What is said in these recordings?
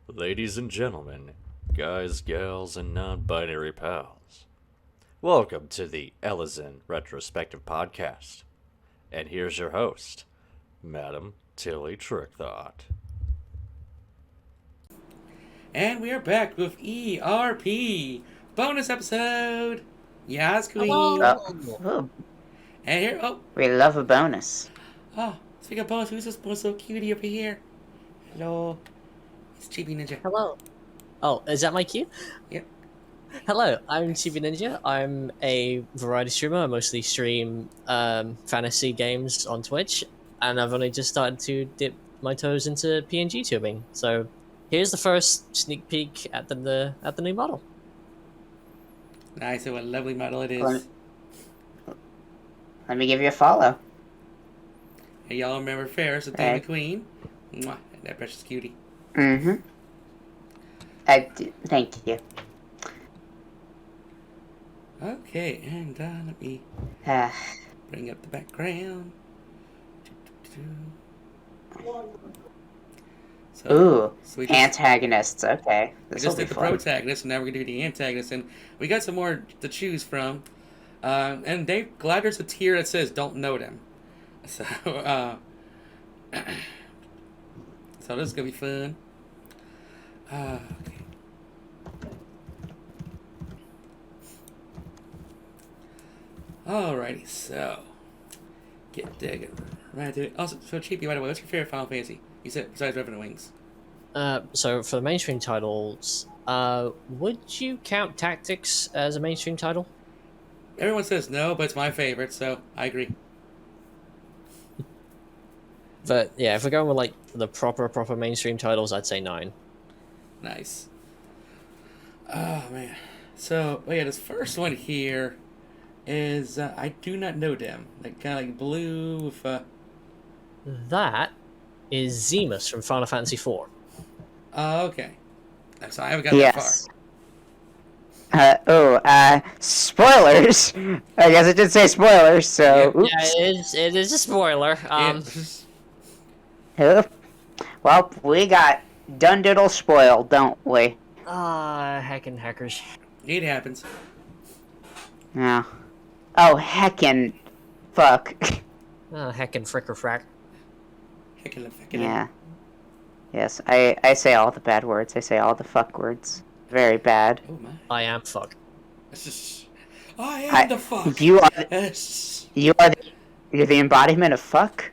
Ladies and gentlemen, guys, gals, and non-binary pals, welcome to the Elezen Retrospective podcast. And here's your host, Madam Tilly Trickthought. And we are back with ERP bonus episode. Yes, Queen. Oh, And here, we love a bonus. Speaking of bonus, who's this boy so cutie over here? Hello, it's Chibi Ninja. Hello. Oh, is that my cue? Yep. Hello, I'm Chibi Ninja. I'm a variety streamer. I mostly stream fantasy games on Twitch, and I've only just started to dip my toes into PNG tubing. So here's the first sneak peek at the new model. Nice, what a lovely model it is. Let me give you a follow. And y'all remember Ferris, the Dame Queen? Mwah, that precious cutie. Mm-hmm. Thank you. Okay, and let me bring up the background. So we just, antagonists. Okay, we just did the protagonist, and now we're gonna do the antagonist, and we got some more to choose from. And Dave, glad there's a tier that says "Don't know them," so so this is gonna be fun. Okay. Alrighty, so get digging right to it. Also, so Cheapy, by the way, what's your favorite Final Fantasy? You said besides Revenant Wings. So for the mainstream titles, would you count Tactics as a mainstream title? Everyone says no, but it's my favorite, so I agree. But yeah, if we're going with like the proper mainstream titles, I'd say 9. Nice. Oh man. So, yeah, this first one here is I do not know them. Like kind of like blue with That is Zemus from Final Fantasy IV. okay. So I haven't got that far. Spoilers. I guess it did say spoilers, so oops. Yeah, it is a spoiler. Well, we got done diddle spoiled, don't we? Heckin' hackers. It happens. Yeah. Oh, heckin' fuck. Heckin' fricker frack. Heckin'. Yeah. Yes, I say all the bad words. I say all the fuck words. Very bad. Oh my. I am fuck. I am the fuck. You're Yes. the embodiment of fuck?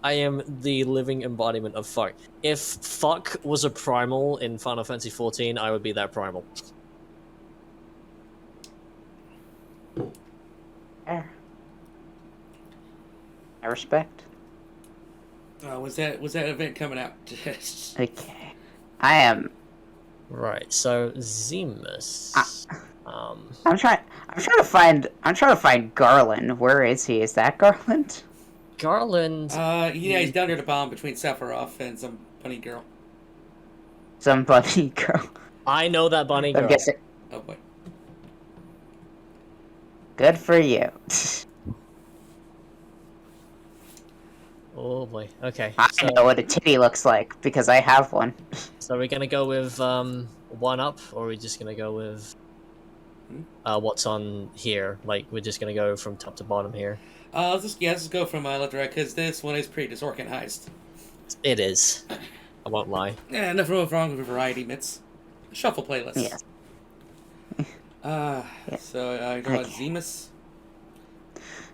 I am the living embodiment of fuck. If fuck was a primal in Final Fantasy XIV, I would be that primal. Fair. I respect. Was that event coming out? Okay. I am. Right. So Zemus. I'm trying to find Garland. Where is he? Is that Garland? Garland. Yeah, he's down near the bottom between Sephiroth and some bunny girl. Some bunny girl. I know that bunny girl. I'm guessing. Oh boy. Good for you. Oh boy. Okay. I know what a titty looks like because I have one. So we're gonna go with 1 up, or are we just gonna go with what's on here? Like we're just gonna go from top to bottom here. Let's just go from left to right because this one is pretty disorganized. It is. I won't lie. Yeah, nothing wrong with variety mitts. Shuffle playlist. Yeah. So you talking about Zemus?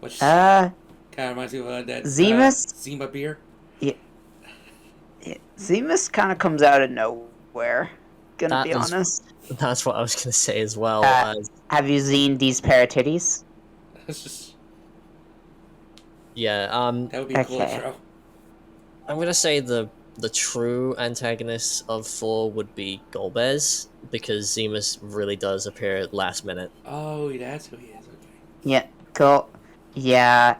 Which Uh, kind of reminds me of that Zemus? Zima beer. Yeah. Zemus kind of comes out of nowhere. Gonna be honest. That's what I was gonna say as well. Have you seen these pair of titties? That's just Yeah. that would be a cool intro. I'm gonna say the true antagonist of 4 would be Golbez, because Zemus really does appear at last minute. Oh, that's who he is. Okay. Yeah. Cool. Yeah.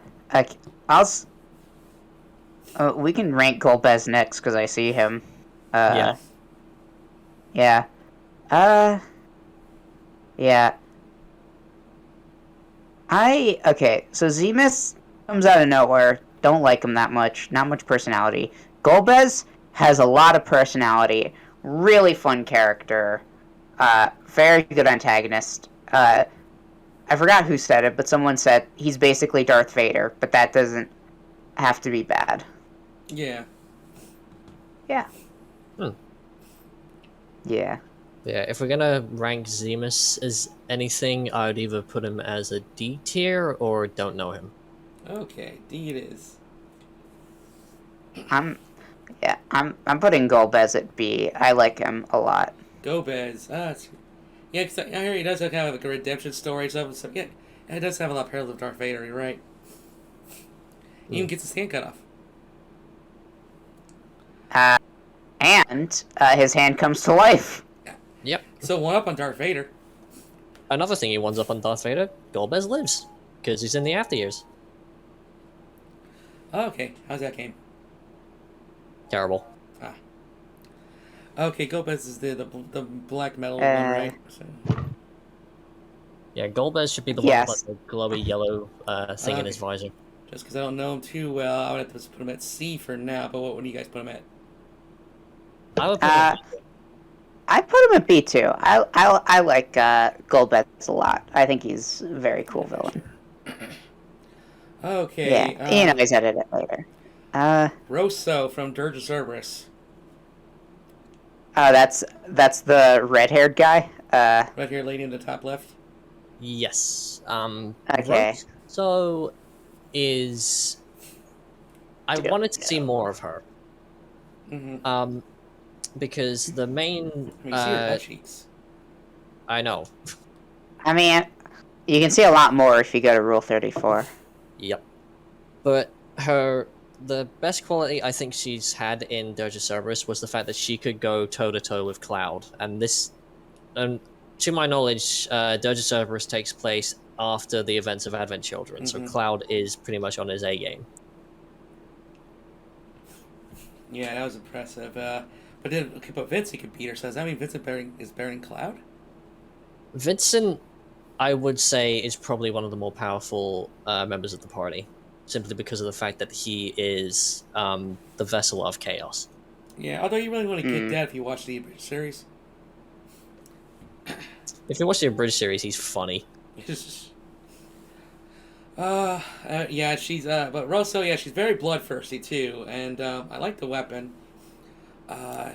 We can rank Golbez next because I see him. Yeah. Yeah. Yeah. Okay, so Zemus comes out of nowhere. Don't like him that much. Not much personality. Golbez has a lot of personality. really fun character. Very good antagonist. I forgot who said it, but someone said he's basically Darth Vader, but that doesn't have to be bad. Yeah. Yeah. Hmm. Yeah. Yeah, if we're gonna rank Zemus as anything, I would either put him as a D tier or don't know him. Okay, D it is. I'm putting Golbez at B. I like him a lot. Gomez. Yeah, cause I hear he does have kind of like a redemption story and stuff. So yeah, it does have a lot of parallels with Darth Vader. You're right. He even gets his hand cut off. And his hand comes to life. Yep. So one up on Darth Vader. Another thing he ones up on Darth Vader, Golbez lives. Because he's in the after years. Oh, okay, how's that game? Terrible. Okay, Gomez is the black metal one, right? So. Yeah, Golbez should be the Yes. one with like, the glowy yellow thing in his visor. Just because I don't know him too well, I would have to put him at C for now. But what would you guys put him at? I would put him I put him at B too. I like Golbez a lot. I think he's a very cool villain. Okay. Yeah, you know he's edit it later. Rosso from Dirge of Cerberus. That's the red-haired guy. Right here, lady in the top left. Yes. Okay. So is I Yeah. wanted to see more of her. Mm-hmm. Because the main I mean, see her butt cheeks. I know. I mean, you can see a lot more if you go to Rule 34. Yep. But the best quality I think she's had in Dirge of Cerberus was the fact that she could go toe-to-toe with Cloud. And this, to my knowledge, Dirge of Cerberus takes place after the events of Advent Children, so Cloud is pretty much on his A-game. Yeah, that was impressive. But then, okay, but Vincent could beat her, so does that mean Vincent is bearing Cloud? Vincent, I would say, is probably one of the more powerful members of the party. Simply because of the fact that he is the vessel of chaos. Yeah, although you really want to get that if you watch the British series. If you watch the British series, he's funny. Yeah, she's but Rosso, yeah, she's very bloodthirsty too, and I like the weapon.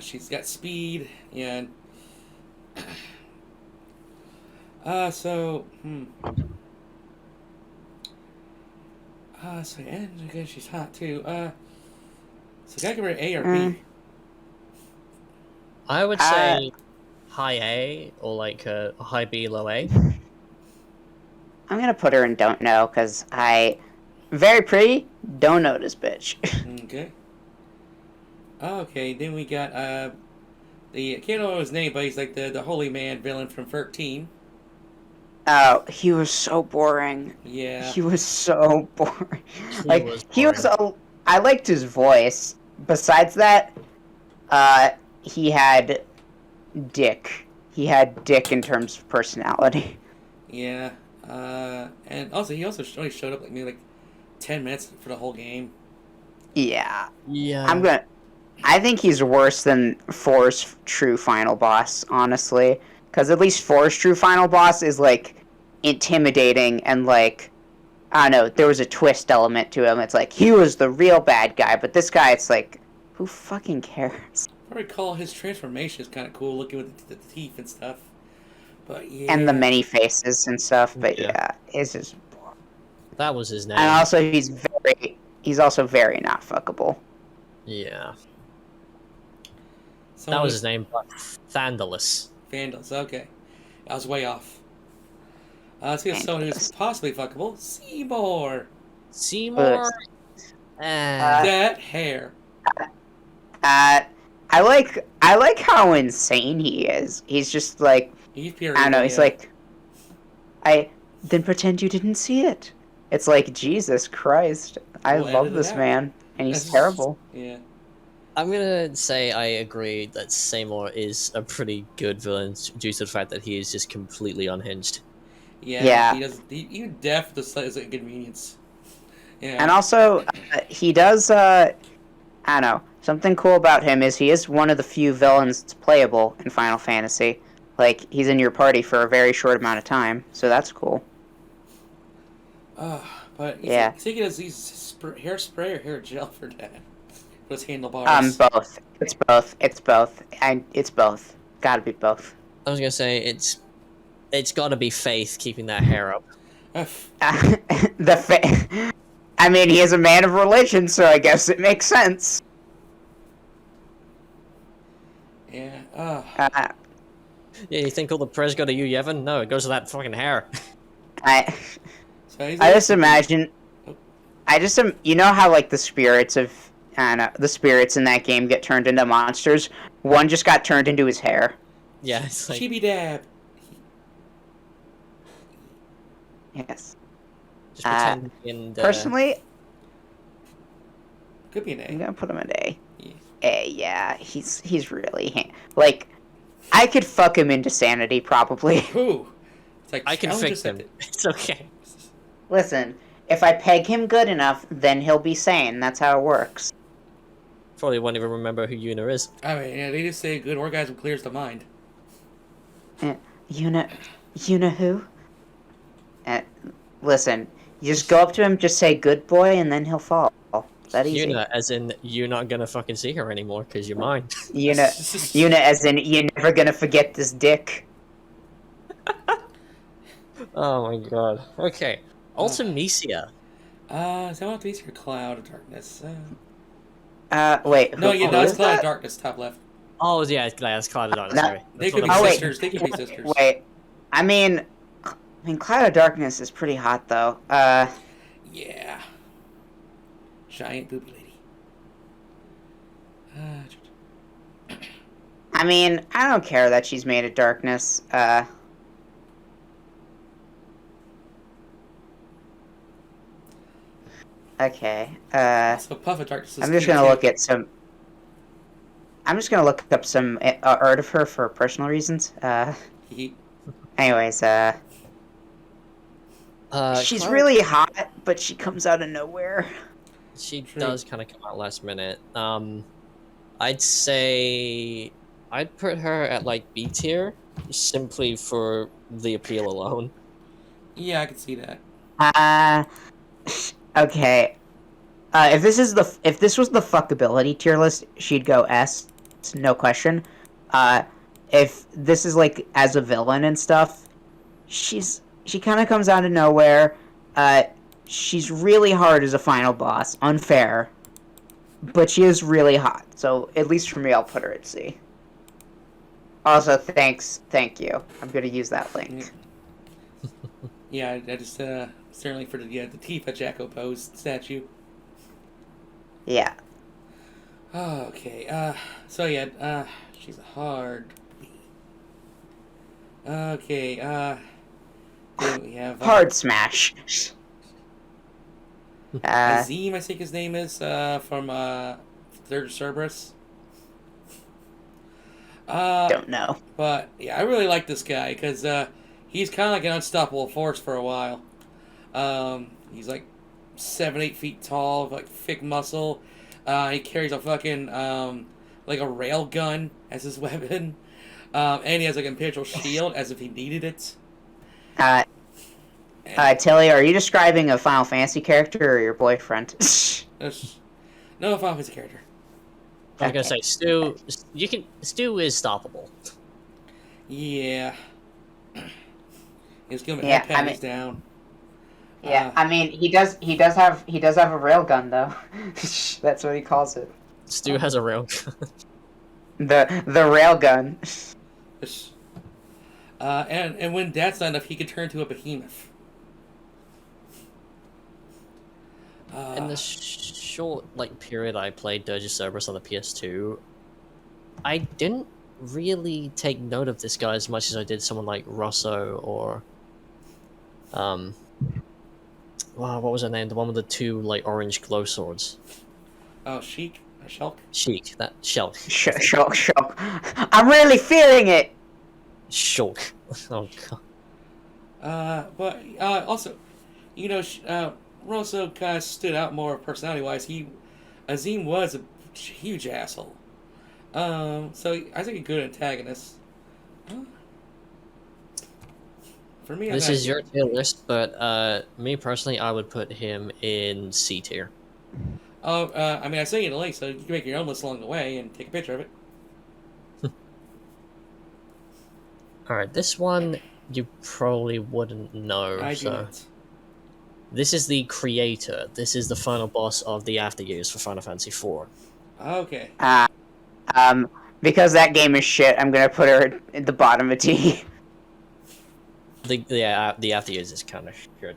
She's got speed and so and again she's hot too. So gotta give her A or B. I would say high A or like a high B, low A. I'm gonna put her in don't know because very pretty. Don't know this bitch. Okay. Okay, then we got I can't know his name, but he's like the holy man villain from 13. Oh, he was so boring. Yeah. He was so boring. I liked his voice. Besides that, he had dick. He had dick in terms of personality. Yeah. And also he also only showed up maybe 10 minutes for the whole game. Yeah. Yeah. I think he's worse than 4's true final boss, honestly. Because at least 4's true final boss is, intimidating and, I don't know, there was a twist element to him. It's he was the real bad guy, but this guy, it's who fucking cares? I recall his transformation is kind of cool, looking with the teeth and stuff. But yeah. And the many faces and stuff, but yeah it's just boring. That was his name. And also, he's also very not fuckable. Yeah. So that was his name, Thandalus. Vandals, okay. I was way off. Let's get someone who's possibly fuckable. Seymour! Seymour? That hair. I like how insane he is. He's just He's pure I don't know, evil, he's then pretend you didn't see it. It's Jesus Christ. I love this man, and he's terrible. Yeah. I'm gonna say I agree that Seymour is a pretty good villain due to the fact that he is just completely unhinged. Yeah. He does. He deaf the slightest inconvenience. Yeah. And also, he does. I don't know. something cool about him is he is one of the few villains that's playable in Final Fantasy. Like, he's in your party for a very short amount of time, so that's cool. But Yeah. he's taking his hairspray or hair gel for that. Those handlebars. Both. It's both. It's both. And it's both. Gotta be both. I was gonna say it's got to be Faith keeping that hair up. I mean, he is a man of religion, so I guess it makes sense. Yeah. Yeah, you think all the prayers go to you, Yevon? No, it goes to that fucking hair. I So just imagine. You know how like the spirits of the spirits in that game get turned into monsters. One just got turned into his hair. Yeah, it's like Chibi Dab. Yes. just pretend in the... Personally, Could be an I'm A. gonna put him at A. Yeah. A, yeah. He's really like. I could fuck him into sanity probably. Ooh. It's like I can challenge fix him. accepted. It's okay. Listen, if I peg him good enough, then he'll be sane. That's how it works. Probably won't even remember who Yuna is. I mean, yeah, they just say good orgasm clears the mind. Yuna who? Listen, you just go up to him, just say "good boy," and then he'll fall. That easy. Yuna, as in you're not gonna fucking see her anymore because you're mine. Yuna, as in you're never gonna forget this dick. Oh my god. Okay. Ultimecia. So I want to be your Cloud of Darkness. Wait. No, who it's is Cloud of that? Darkness, top left. Oh yeah, that's Cloud of Darkness. Sorry. They That's could be what I- sisters. They could be sisters. Wait. I mean, Cloud of Darkness is pretty hot though. Yeah. Giant booby lady. I mean, I don't care that she's made of darkness. Okay. So Puff of Darkness is I'm just cute, gonna too. look at some. I'm just gonna look up some art of her for personal reasons. Anyways, she's Cloud- really hot, but she comes out of nowhere. She True. does kind of come out last minute. I'd say I'd put her at like B tier simply for the appeal alone. Yeah, I can see that. Okay. If this was the fuckability tier list, she'd go S, no question. If this is like as a villain and stuff, she kind of comes out of nowhere. She's really hard as a final boss, unfair, but she is really hot. So at least for me, I'll put her at C. Also, thank you. I'm gonna use that link. Yeah, I just certainly for the Tifa Jacko pose statue. Yeah. Oh, okay. So yeah, she's a hard B. Okay. Then we have Hard smash. Azim, I think his name is, from Third Cerberus. Don't know. But yeah, I really like this guy because he's kind of like an unstoppable force for a while. He's like 7-8 feet tall, like thick muscle. He carries a fucking like a rail gun as his weapon, and he has like an imperial shield as if he needed it. Tilly, are you describing a Final Fantasy character or your boyfriend? No Final Fantasy character. I was gonna say Stu is stoppable. Yeah. He's gonna Yeah, head patties down. Yeah, I mean he does have a rail gun though. That's what he calls it. Stu has a rail gun. The rail gun. And when that's not enough, he could turn to a behemoth. In the short period I played Dirge of Cerberus on the PS2, I didn't really take note of this guy as much as I did someone like Rosso or wow, what was her name? The one with the two orange glow swords. Oh, Sheik? Or Shulk? Sheik, that Shulk. Shulk. I'm really feeling it. Shulk. Oh god. But also, Rosso kind of stood out more personality-wise. Azim was huge asshole. So I think a good antagonist. Uh, For me, This is your tier list, but me personally, I would put him in C tier. Oh, I mean, I sent you the link, so you can make your own list along the way and take a picture of it. All right, this one you probably wouldn't know. I do so not. this is the creator. This is the final boss of the After Years for Final Fantasy IV. Okay. Um, because that game is shit, I'm gonna put her at the bottom of T. The After Years is kind of good.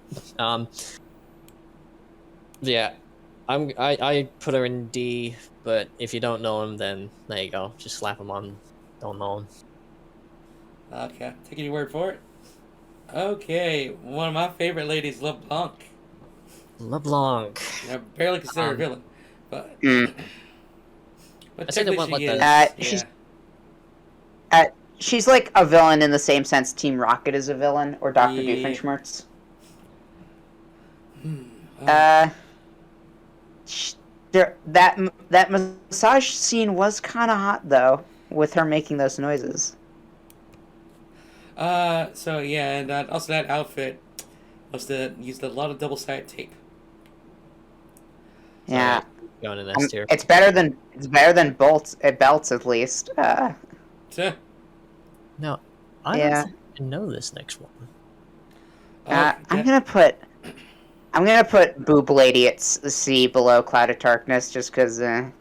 Yeah, I put her in D, but if you don't know him, then there you go. Just slap him on. Don't know him. Okay, taking your word for it. Okay, one of my favorite ladies, LeBlanc. LeBlanc. I barely consider her a villain, but Mm. but I said it technically went she like is. She's Yeah. she's like a villain in the same sense Team Rocket is a villain, or Dr. Yeah. Doofenshmirtz. Um, That massage scene was kind of hot though, with her making those noises. So yeah, and also that outfit must have used a lot of double-sided tape. Yeah, Going in S tier. it's better than belts at least. So, No, I Yeah. don't think I know this next one. I'm gonna put Boob Lady at C below Cloud of Darkness just because. But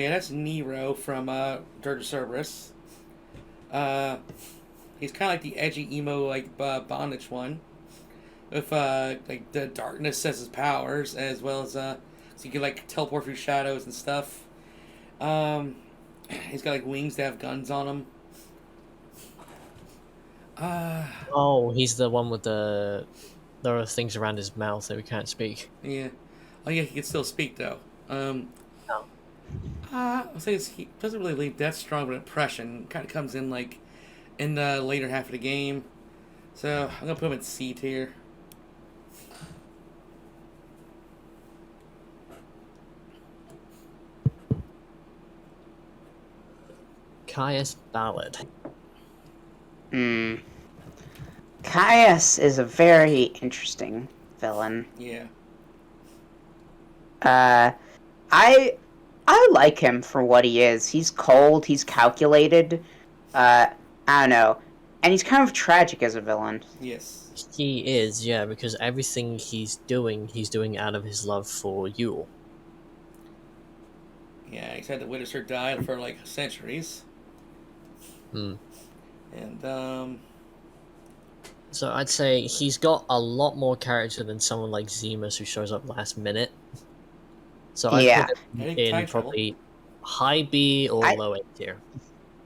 yeah, that's Nero from Dirge of Cerberus. He's kind of like the edgy emo like bondage one, with like the darkness as his powers, as well as so you can like teleport through shadows and stuff. He's got like wings that have guns on them. Oh, he's the one with the there are things around his mouth that we can't speak. Yeah. Oh yeah, he can still speak though. Oh. I'll say he doesn't really leave that strong of an impression. Kind of comes in like in the later half of the game. So I'm gonna put him in C tier. Caius Ballad. Caius is a very interesting villain. Yeah. I like him for what he is. He's cold. He's calculated. I don't know, and he's kind of tragic as a villain. Yes. He is, yeah, because everything he's doing out of his love for Yule. Yeah, he's had to witness her die for like centuries. Hmm. And So I'd say he's got a lot more character than someone like Zemus who shows up last minute. So I'd Yeah. put him Any in time travel. probably high B or low A tier.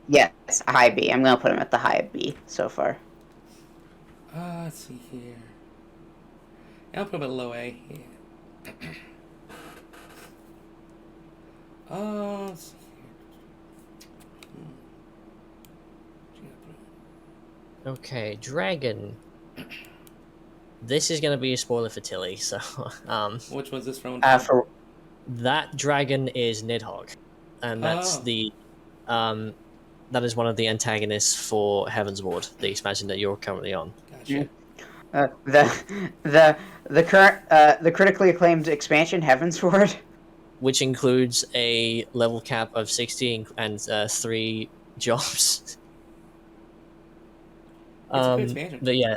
Yes, high B. I'm gonna put him at the high B so far. let's see here. Yeah, I'll put him at low A. Yeah. Let's see here. Okay, Dragon. This is gonna be a spoiler for Tilly, so Which one's this from? For that dragon is Nidhogg. And that's Oh. that is one of the antagonists for Heaven's Ward, the expansion that you're currently on. Gotcha. the current the critically acclaimed expansion Heaven's Ward. Which includes a level cap of 60 and 3 jobs. It's a good expansion. But yeah,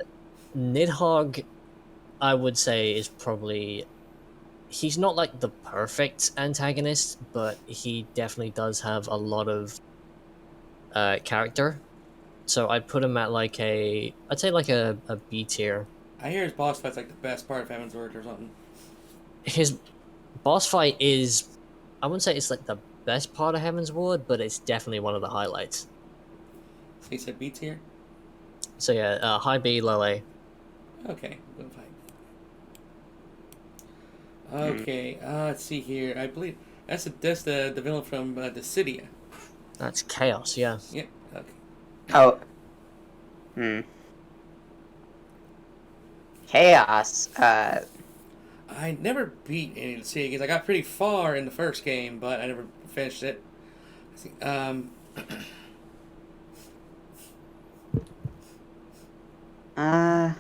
Nidhogg, I would say, is probably... He's not like the perfect antagonist, but he definitely does have a lot of character. So I'd put him at like I'd say like a B tier. I hear his boss fight's like the best part of Heaven's Word or something. His boss fight is, I wouldn't say it's like the best part of Heaven's Ward, but it's definitely one of the highlights. So he said B tier? So yeah, high B, low A. Okay, we'll fight. Okay, let's see here. I believe that's the villain from Dissidia. That's Chaos, yeah. Yep. Okay. Oh. Chaos. I never beat any of the Sea games. I got pretty far in the first game, but I never finished it. I think, Uh,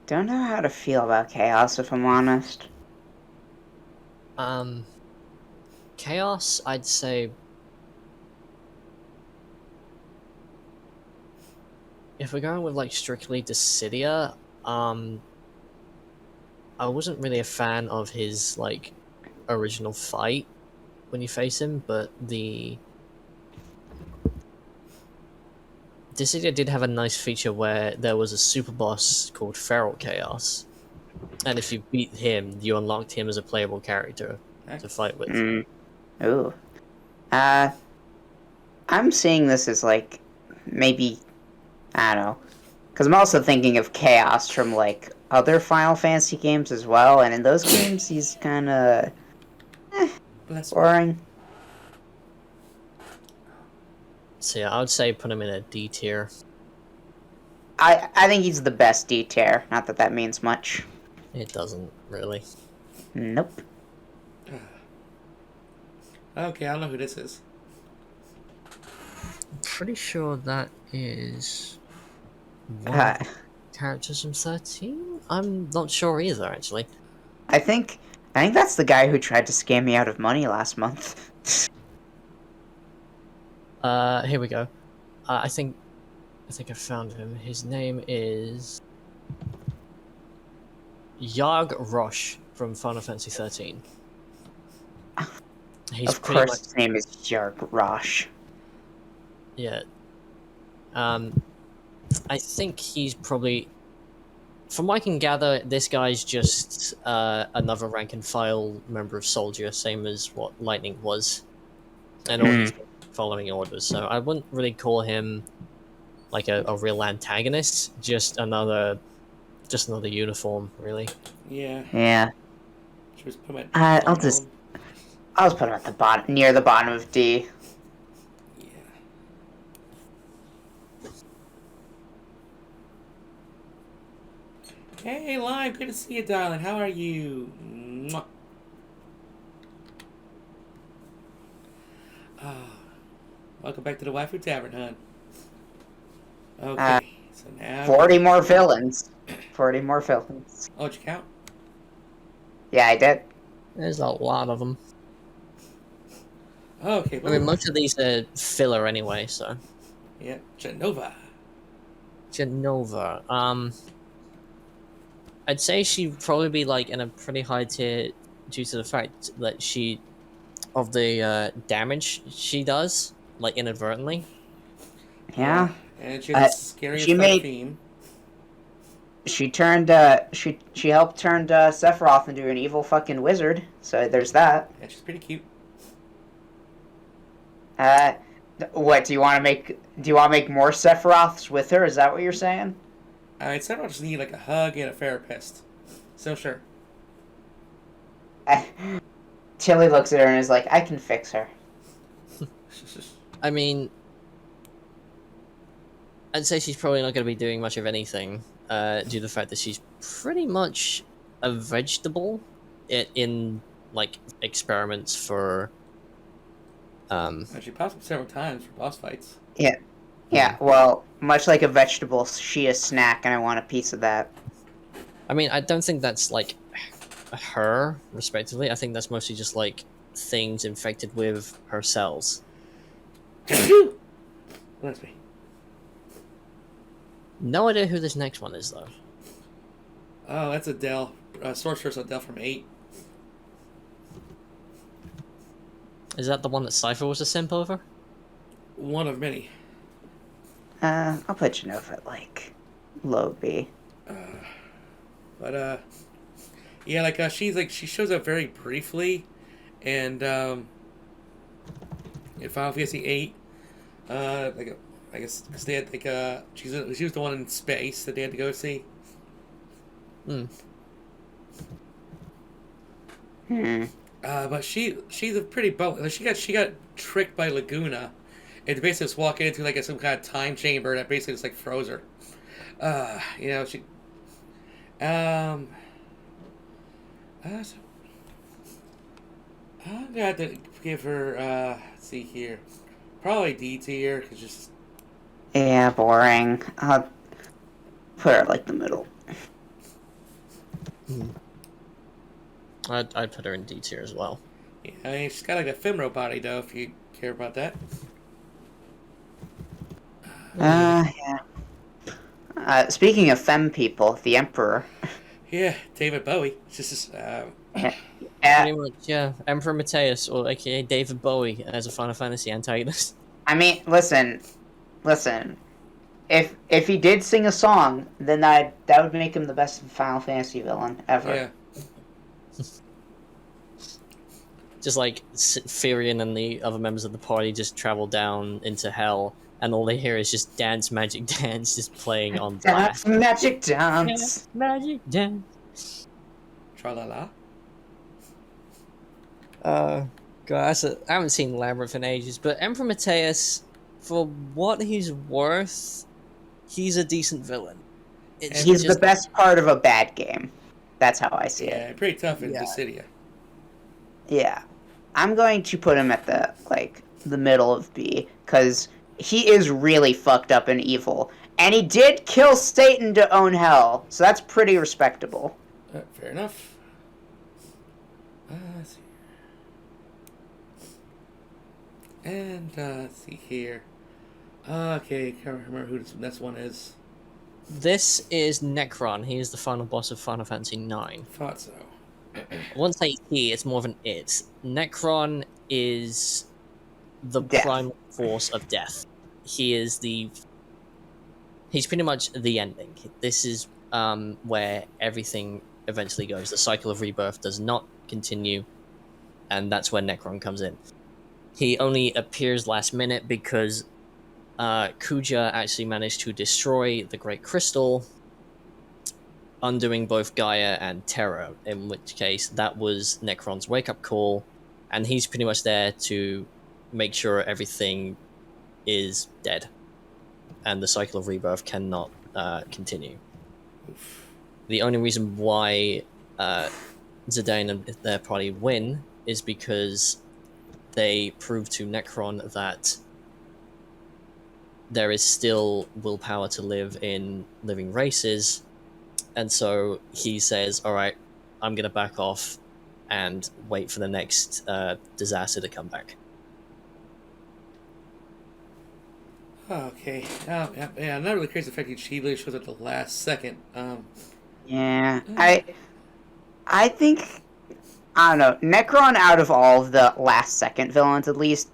don't know how to feel about Chaos, if I'm honest. Chaos, I'd say. If we're going with like strictly Dissidia, I wasn't really a fan of his like original fight when you face him, but the Dissidia did have a nice feature where there was a super boss called Feral Chaos, and if you beat him, you unlocked him as a playable character to fight with. Mm. Ooh. Uh, I'm seeing this as like maybe I don't know, because I'm also thinking of Chaos from like other Final Fantasy games as well, and in those games he's kind of boring. So yeah, I would say put him in a D tier. I think he's the best D tier. Not that that means much. It doesn't really. Nope. okay, I don't know who this is. I'm pretty sure that is one Uh, of the characters from 13. I'm not sure either, actually. I think that's the guy who tried to scam me out of money last month. Here we go. I think I found him. His name is Yarg Rosh from Final Fantasy 13. He's Of pretty course, much, his name is Yarg Rosh. yeah. I think he's probably, from what I can gather, this guy's just another rank and file member of Soldier, same as what Lightning was, and all he's following orders. So I wouldn't really call him like a real antagonist, just another uniform, really. Yeah. Yeah. Should we just put him I'll at just put him at the bottom, near the bottom of D. Yeah. Hey, Lime, good to see you, darling. How are you? Mwah. Welcome back to the Waifu Tavern, hon. Okay, so now... 40 more villains. 40 more villains. Oh, did you count? Yeah, I did. There's a lot of them. Okay, I mean, most of these are filler anyway, so. Yeah, Genova. Genova. I'd say she'd probably be like in a pretty high tier due to the fact that of the damage she does, like inadvertently. Yeah. And she has a scary she made- theme. She turned, she helped turn Sephiroth into an evil fucking wizard, so there's that. Yeah, she's pretty cute. What, do you want to make more Sephiroths with her? Is that what you're saying? Alright, Sephiroth just need like a hug and a therapist. So sure. Tilly looks at her and is like, I can fix her. I mean, I'd say she's probably not going to be doing much of anything, due to the fact that she's pretty much a vegetable in like experiments for. And she pops up several times for boss fights. Yeah, well, much like a vegetable, she a snack, and I want a piece of that. I mean, I don't think that's like her, respectively. I think that's mostly just like things infected with her cells. Bless me. No idea who this next one is, though. Oh, that's Adele. Sorceress Adele from 8. Is that the one that Cypher was a simp over? One of many. I'll put Genova at, like, low B. But, yeah, like, she shows up very briefly, and, in Final Fantasy 8, like, I guess, because they had, like, she was the one in space that they had to go see. But she's a pretty she got tricked by Laguna, It basically just walking into like some kind of time chamber that basically just like froze her. She. Um. So I'm gonna have to give her. Let's see here. Probably D tier, cause just. Yeah, boring. I'll put her like the middle. I'd put her in D tier as well. Yeah, I mean, she's got like a femro body though. If you care about that. Yeah. Speaking of femme people, the Emperor. Yeah, David Bowie. It's just. Yeah. Pretty much, yeah. Emperor Mateus, or aka David Bowie, as a Final Fantasy antagonist. I mean, listen. If he did sing a song, then that would make him the best Final Fantasy villain ever. Yeah. Just like Firion and the other members of the party just travel down into hell, and all they hear is just Dance Magic Dance just playing on Dance blast. magic dance. Magic Dance. Tra la la. God, I haven't seen Labyrinth in ages, but Emperor Mateus, for what he's worth, he's a decent villain. He's the best part of a bad game. That's how I see it. Yeah, pretty tough in Dissidia. Yeah. I'm going to put him at the middle of B, because he is really fucked up and evil. And he did kill Satan to own hell, so that's pretty respectable. Fair enough. Let's see. And let's see here. Okay, can't remember who this next one is. This is Necron. He is the final boss of Final Fantasy IX. Thought so. I won't say he, it's more of an it. Necron is the Death. primal force of death. He's pretty much the ending. This is where everything eventually goes. The cycle of rebirth does not continue, and that's where Necron comes in. He only appears last minute because Kuja actually managed to destroy the Great Crystal, undoing both Gaia and Terra, in which case that was Necron's wake-up call, and he's pretty much there to make sure everything is dead, and the cycle of rebirth cannot continue. The only reason why Zidane and their party win is because they prove to Necron that there is still willpower to live in living races, and so he says, alright, I'm going to back off and wait for the next disaster to come back. Okay. Yeah, I'm not really crazy the fact that she literally shows up at the last second. Yeah. I think, I don't know, Necron out of all of the last second villains at least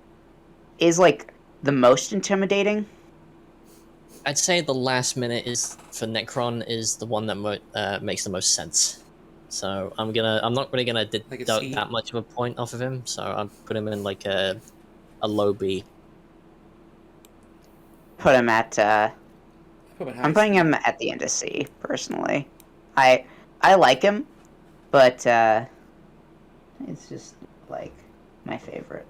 is like the most intimidating. I'd say the last minute is for Necron is the one that makes the most sense. So I'm not really gonna deduct that much of a point off of him. So I'll put him in like a low B. Put him at I'm putting him at the end of C personally. I like him, but it's just like my favorite.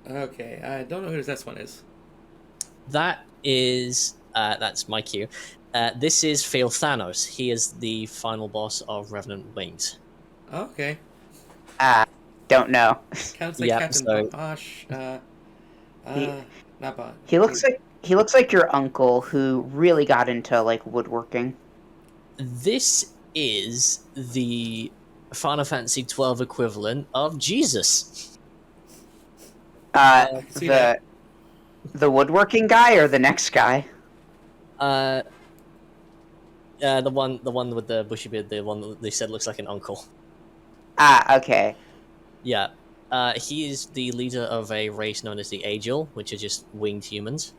Okay, I don't know who this next one is. That is that's my cue. This is Phil Thanos. He is the final boss of Revenant Wings. Okay. Don't know. Counts like Captain Bosch. Not Bosch. He looks like your uncle who really got into like woodworking. This is the Final Fantasy XII equivalent of Jesus. The woodworking guy or the next guy? The one with the bushy beard, the one that they said looks like an uncle. Okay. Yeah. He is the leader of a race known as the Aegil, which are just winged humans.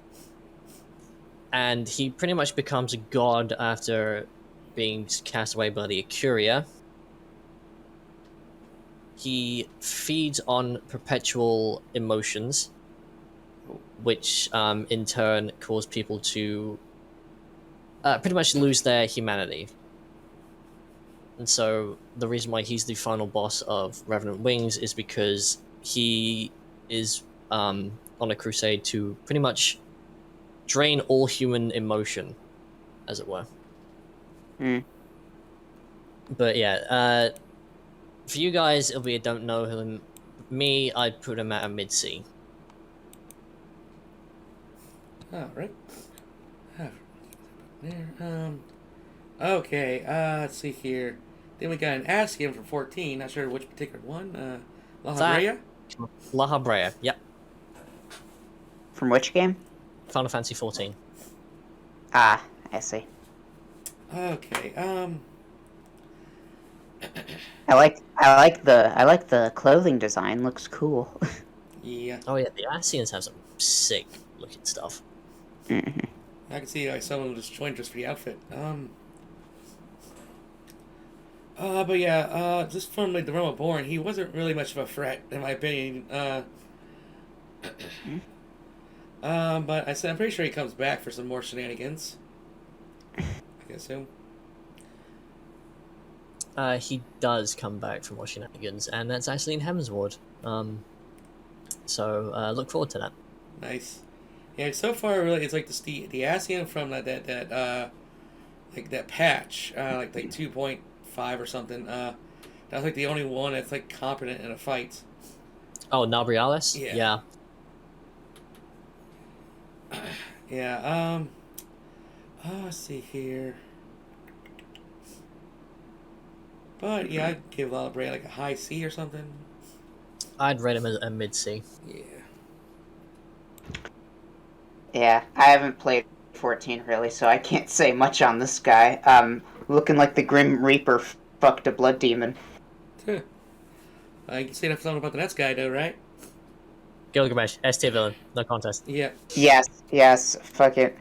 And he pretty much becomes a god after being cast away by the Acuria. He feeds on perpetual emotions, which in turn cause people to pretty much lose their humanity. And so the reason why he's the final boss of Revenant Wings is because he is on a crusade to pretty much drain all human emotion, as it were. Hmm. But yeah, for you guys, it'll be a don't know him. Me, I'd put him at a mid C. All right. There. Okay. Let's see here. Then we got an Ascian for 14. Not sure which particular one. La Habrea? La Habrea, yep. From which game? Final Fantasy 14. Ah, I see. Okay. I like the clothing design. Looks cool. Yeah. Oh yeah, the Ascians have some sick looking stuff. Mhm. I can see someone will just join just for the outfit. But yeah, just from like the realm of Born, he wasn't really much of a threat in my opinion. But I'm pretty sure he comes back for some more shenanigans. I guess so. He does come back from more shenanigans, and that's actually in Hemsward. So look forward to that. Nice. Yeah, so far really it's like the Ascian from like that patch, like 2.5 or something. That's like the only one that's like competent in a fight. Oh, Nabrialis? Yeah. Yeah. Let's see here. But yeah, I'd give La Brea like a high C or something. I'd rate him as a mid C. Yeah. Yeah, I haven't played 14 really, so I can't say much on this guy. Looking like the Grim Reaper fucked a blood demon. I can say that something about the next guy though, right? Gilgamesh, S tier villain, no contest. Yeah. Yes, fuck it.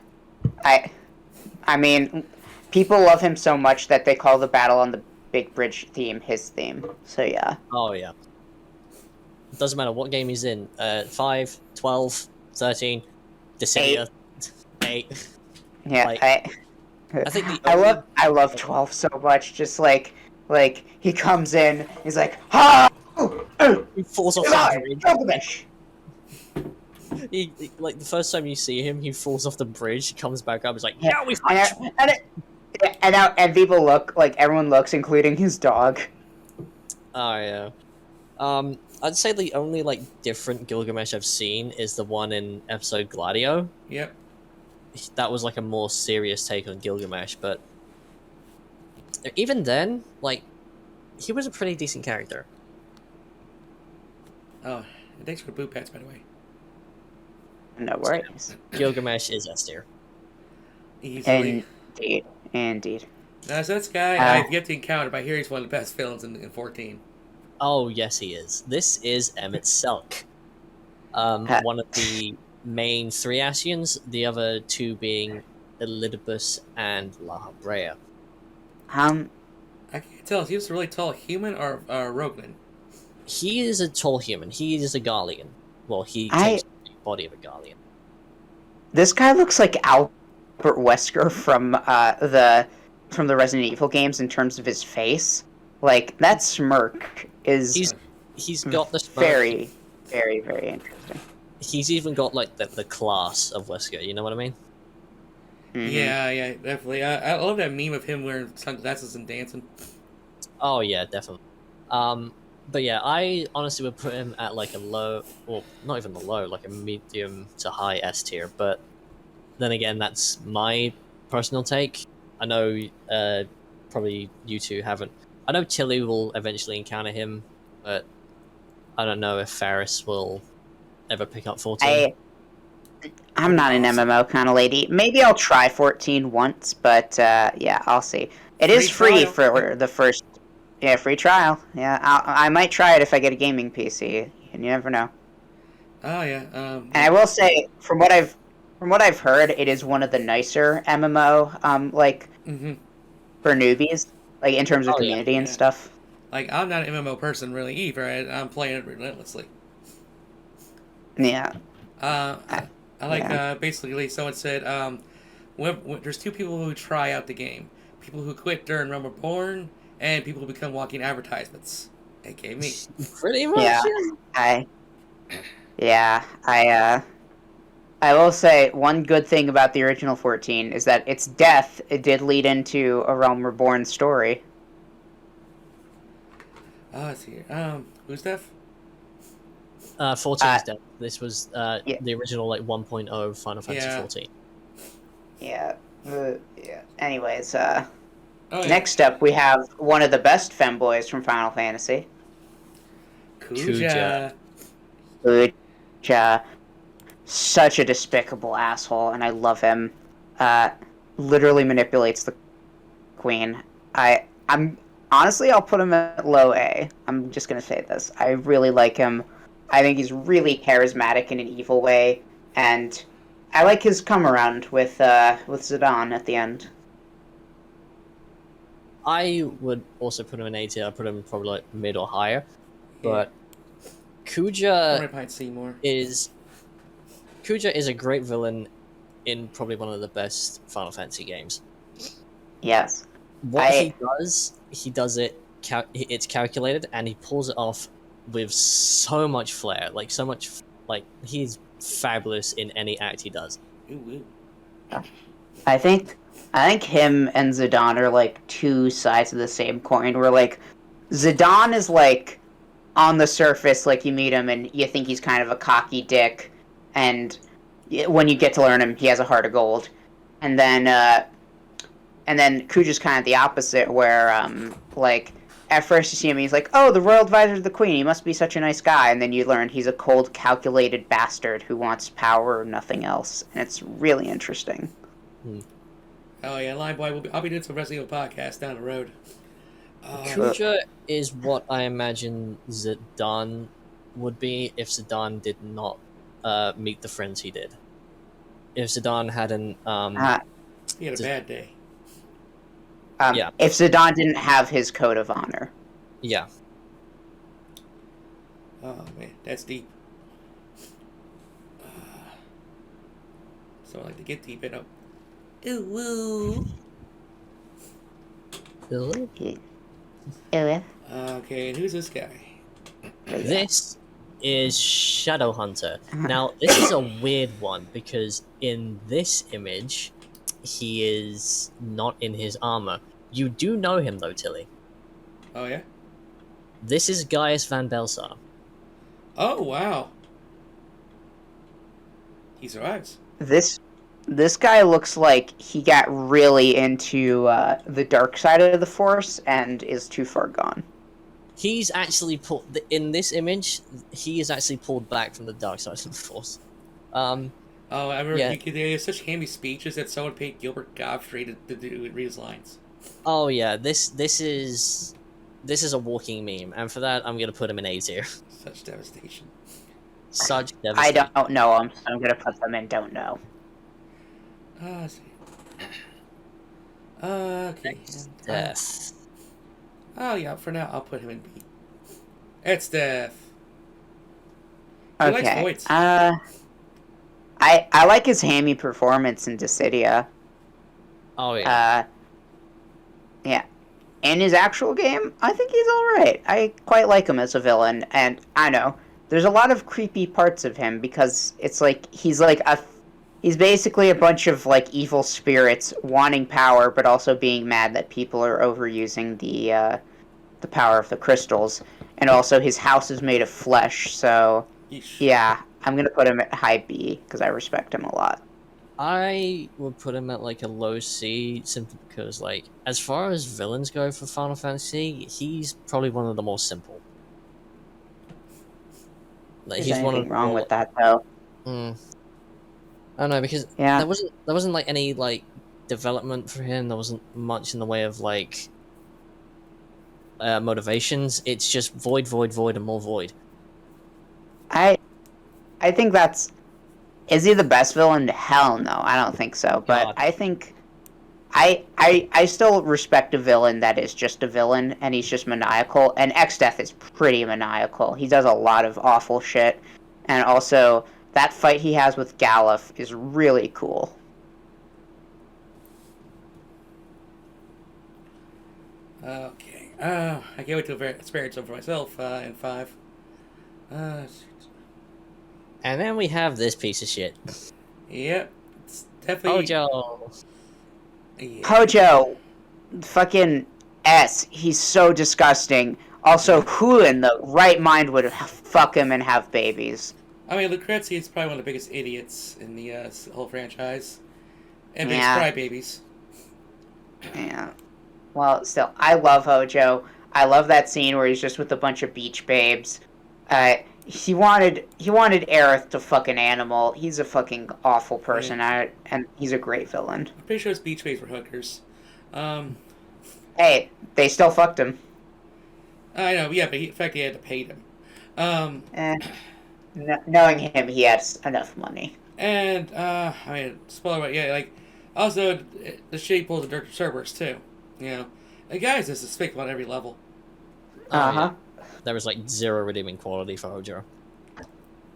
I mean, people love him so much that they call the battle on the Big Bridge theme his theme. So yeah. Oh yeah. Doesn't matter what game he's in. 5, 12, 13, Dissidia, 8. Yeah, Like, I think the I love 12 so much. Just like he comes in, he's like, ha! He falls off the bridge. Gilgamesh! Like the first time you see him, he falls off the bridge. He comes back up. He's like, Yeah, "No, we fight." and people look like everyone looks, including his dog. Oh yeah. I'd say the only like different Gilgamesh I've seen is the one in episode Gladio. Yep. That was like a more serious take on Gilgamesh, but even then, like, he was a pretty decent character. Oh, and thanks for the boot pats, by the way. No worries. Gilgamesh is S tier. Easily. Indeed. Now, so this guy I've yet to encounter, but I hear he's one of the best villains in 14. Oh yes, he is. This is Emmett Selk. One of the main 3 Ascians, the other 2 being Elidibus and La Habrea. I can't tell if he was a really tall human or Rogan. He is a tall human. He is a Garlean. Well, he takes the body of a Garlean. This guy looks like Albert Wesker from the Resident Evil games in terms of his face. Like that smirk is he's got the smirk. very, very, very interesting. He's even got like the class of Wesker. You know what I mean? Mhm. Yeah, definitely. I love that meme of him wearing sunglasses and dancing. Oh yeah, definitely. But yeah, I honestly would put him at like a low, well, not even a low, like a medium to high S tier. But then again, that's my personal take. I know probably you two haven't. I know Tilly will eventually encounter him, but I don't know if Faris will ever pick up 14. I'm not an MMO kind of lady. Maybe I'll try 14 once, but yeah, I'll see. It is free for the first. Yeah, free trial. Yeah, I might try it if I get a gaming PC. You never know. Oh yeah. And I will say, from what I've heard, it is one of the nicer MMO, for newbies, like in terms of community and stuff. Like I'm not an MMO person really either. I'm playing it relentlessly. Yeah. I like basically someone said when there's 2 people who try out the game: people who quit during Realm Reborn and people who become walking advertisements, aka me. Pretty much. Yeah. Yeah, I will say one good thing about the original 14 is that its death it did lead into a Realm Reborn story. Let's see here. Who's deaf? 14 Uh, is dead. This was yeah, the original like 1.0 Final Fantasy Yeah. 14. yeah. Anyways, Oh yeah. next up we have one of the best femboys from Final Fantasy, Kuja. Kuja. which such a despicable asshole, and I love him. Uh, literally manipulates the queen. I'm honestly I'll put him at low A. I'm just gonna say this. I really like him. I think he's really charismatic in an evil way, and I like his come around with Zidane at the end. I would also put him in A tier. I'd put him probably like mid or higher. But I'm Kuja right behind Seymour. is Kuja is a great villain in probably one of the best Final Fantasy games. Yes, What he does it. It's calculated, and he pulls it off with so much flair. Like so much, like he's fabulous in any act he does. Ooh. I think him and Zidane are like two sides of the same coin. Where like Zidane is like on the surface, like you meet him and you think he's kind of a cocky dick, and when you get to learn him, he has a heart of gold. And then Kuja's kind of the opposite, where like at first you see him, he's like, "Oh, the royal advisor of the queen. He must be such a nice guy." And then you learn he's a cold, calculated bastard who wants power or nothing else, and it's really interesting. Oh yeah, Line Boy. I'll be doing some Resident Evil podcast down the road. Kuja is what I imagine Zidane would be if Zidane did not meet the friends he did. If Zidane hadn't, He had a bad day. Yeah. If Zidane didn't have his code of honor. yeah, Oh man, that's deep. So I like to get deep in them. Ooh woo. Okay, and who's this guy? This is Shadowhunter. Now, this is a weird one because in this image, he is not in his armor. You do know him though, Tilly. Oh yeah. This is Gaius Van Belsar. Oh wow. He survives. This guy looks like he got really into the dark side of the Force and is too far gone. He's actually pulled in this image. He is actually pulled back from the dark side of the Force. Oh, I remember Yeah. he had such hammy speeches that someone paid Gilbert Gottfried to read his lines. Oh yeah, this is a walking meme, and for that I'm gonna put him in A tier. Such devastation. Such I devastation. don't know him, so I'm gonna put them in don't know. Let's see. Okay. Death. Oh yeah, for now I'll put him in B. It's Death. He likes Okay. voids. I like his hammy performance in Dissidia. Oh yeah. Yeah. In his actual game, I think he's alright. I quite like him as a villain, and I know there's a lot of creepy parts of him because it's like he's basically a bunch of like evil spirits wanting power, but also being mad that people are overusing the power of the crystals, and also his house is made of flesh. So Yeesh. yeah, I'm gonna put him at high B because I respect him a lot. I would put him at like a low C simply because, like, as far as villains go for Final Fantasy, he's probably one of the more simple. Like, Is he's one of anything the wrong more, with that though? I don't know, because Yeah. there wasn't like any like development for him. There wasn't much in the way of like motivations. It's just void, void, void, and more void. I think that's. Is he the best villain? Hell no, I don't think so. But God. I think I still respect a villain that is just a villain and he's just maniacal. And X-Death is pretty maniacal. He does a lot of awful shit, and also that fight he has with Galuf is really cool. Okay. I can't wait to experience them for myself in 5. And then we have this piece of shit. Yep. It's definitely. Hojo. Yeah. Hojo, fucking S. He's so disgusting. Also, who in the right mind would fuck him and have babies? I mean, Lucrezia is probably one of the biggest idiots in the whole franchise. And biggest Yeah. crybabies. Yeah. Well, still, I love Hojo. I love that scene where he's just with a bunch of beach babes. He wanted Aerith to fuck an animal. He's a fucking awful person at it, and he's a great villain. I'm pretty sure his beach babes were hookers. Hey, they still fucked him. I know, yeah, but in fact, he had to pay them. Knowing him, he has enough money. And, I mean, spoiler, yeah, like, also, the shit he pulls in Dirk Cerberus, too. You know, the guy's just despicable on every level. Uh-huh. There was like zero redeeming quality for Hojo.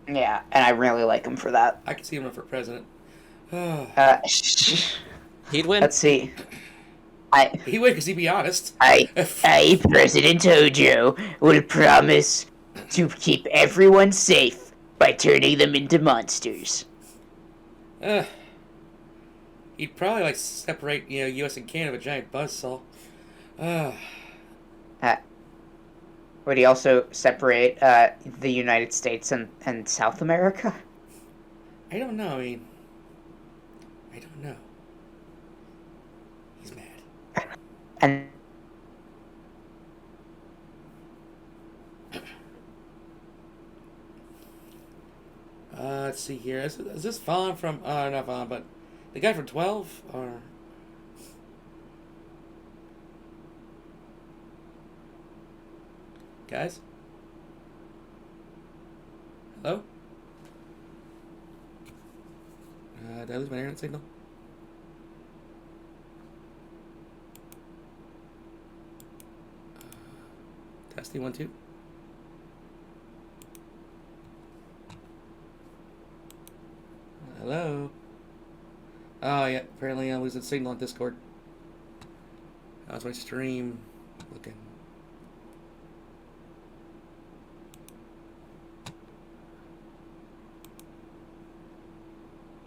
Yeah, and I really like him for that. I could see him run for president. He'd win. Let's see. He would, because he'd be honest. President Hojo, will promise to keep everyone safe by turning them into monsters. He'd probably, like, separate, you know, U.S. and Canada with a giant buzzsaw. Would he also separate the United States and South America? I don't know, I mean... I don't know. He's mad. And let's see here. Is this Vaughn from... not Vaughn, but... The guy from 12? Or... Guys? Hello? Did I lose my internet signal? Testing 1 2. Hello? Oh yeah, apparently I'm losing signal on Discord. How's my stream looking?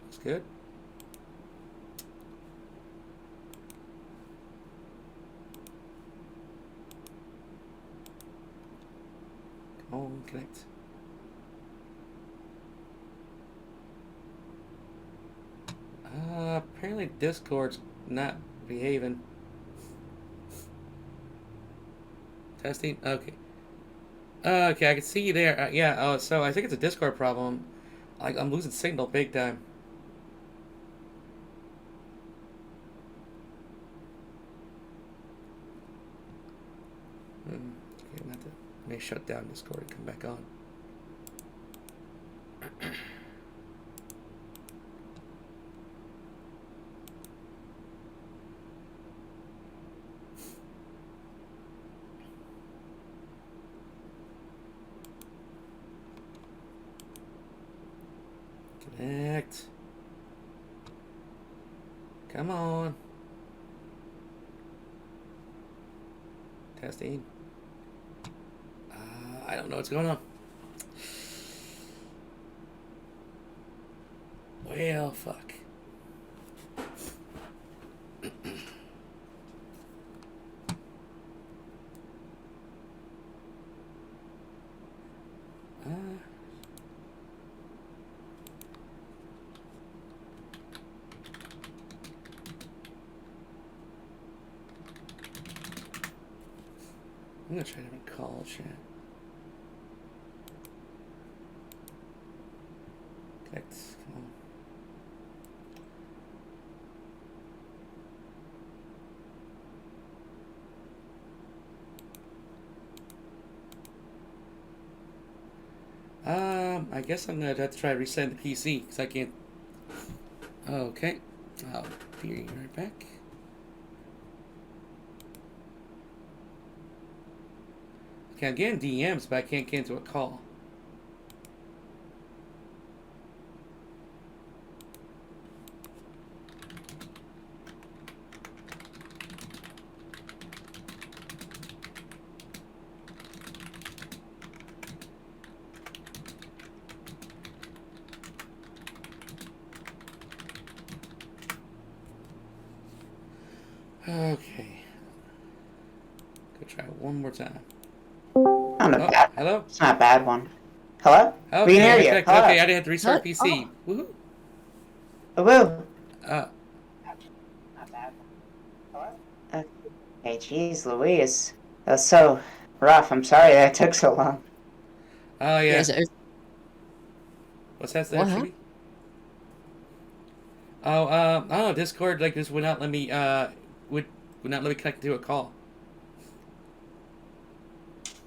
Looks good. Come on, connect. Apparently Discord's not behaving. Testing? Okay. Okay, I can see you there. Yeah, oh, so I think it's a Discord problem. I'm losing signal big time. Okay, I'm gonna have to may shut down Discord and come back on. Connect. Come on. Testing. I don't know what's going on. Well, fuck. I'm gonna try to call chat. Connect. Come on. I guess I'm gonna have to try resetting the PC because I can't. Okay, I'll be right back. Okay, I'm getting DMs, but I can't get into a call. Okay. Go try it one more time. Not a Oh, bad. hello? It's not a bad one. Hello? Okay, We can hear I you. connected. Hello. Okay, I didn't have to restart What? PC. Woohoo! Oh, woo. Uh, Hey, jeez, Louise. That's so rough. I'm sorry that took so long. oh yeah. Yes, What's that? What Should happened? be? Oh, I don't know. Discord like just would not let me would not let me connect to a call.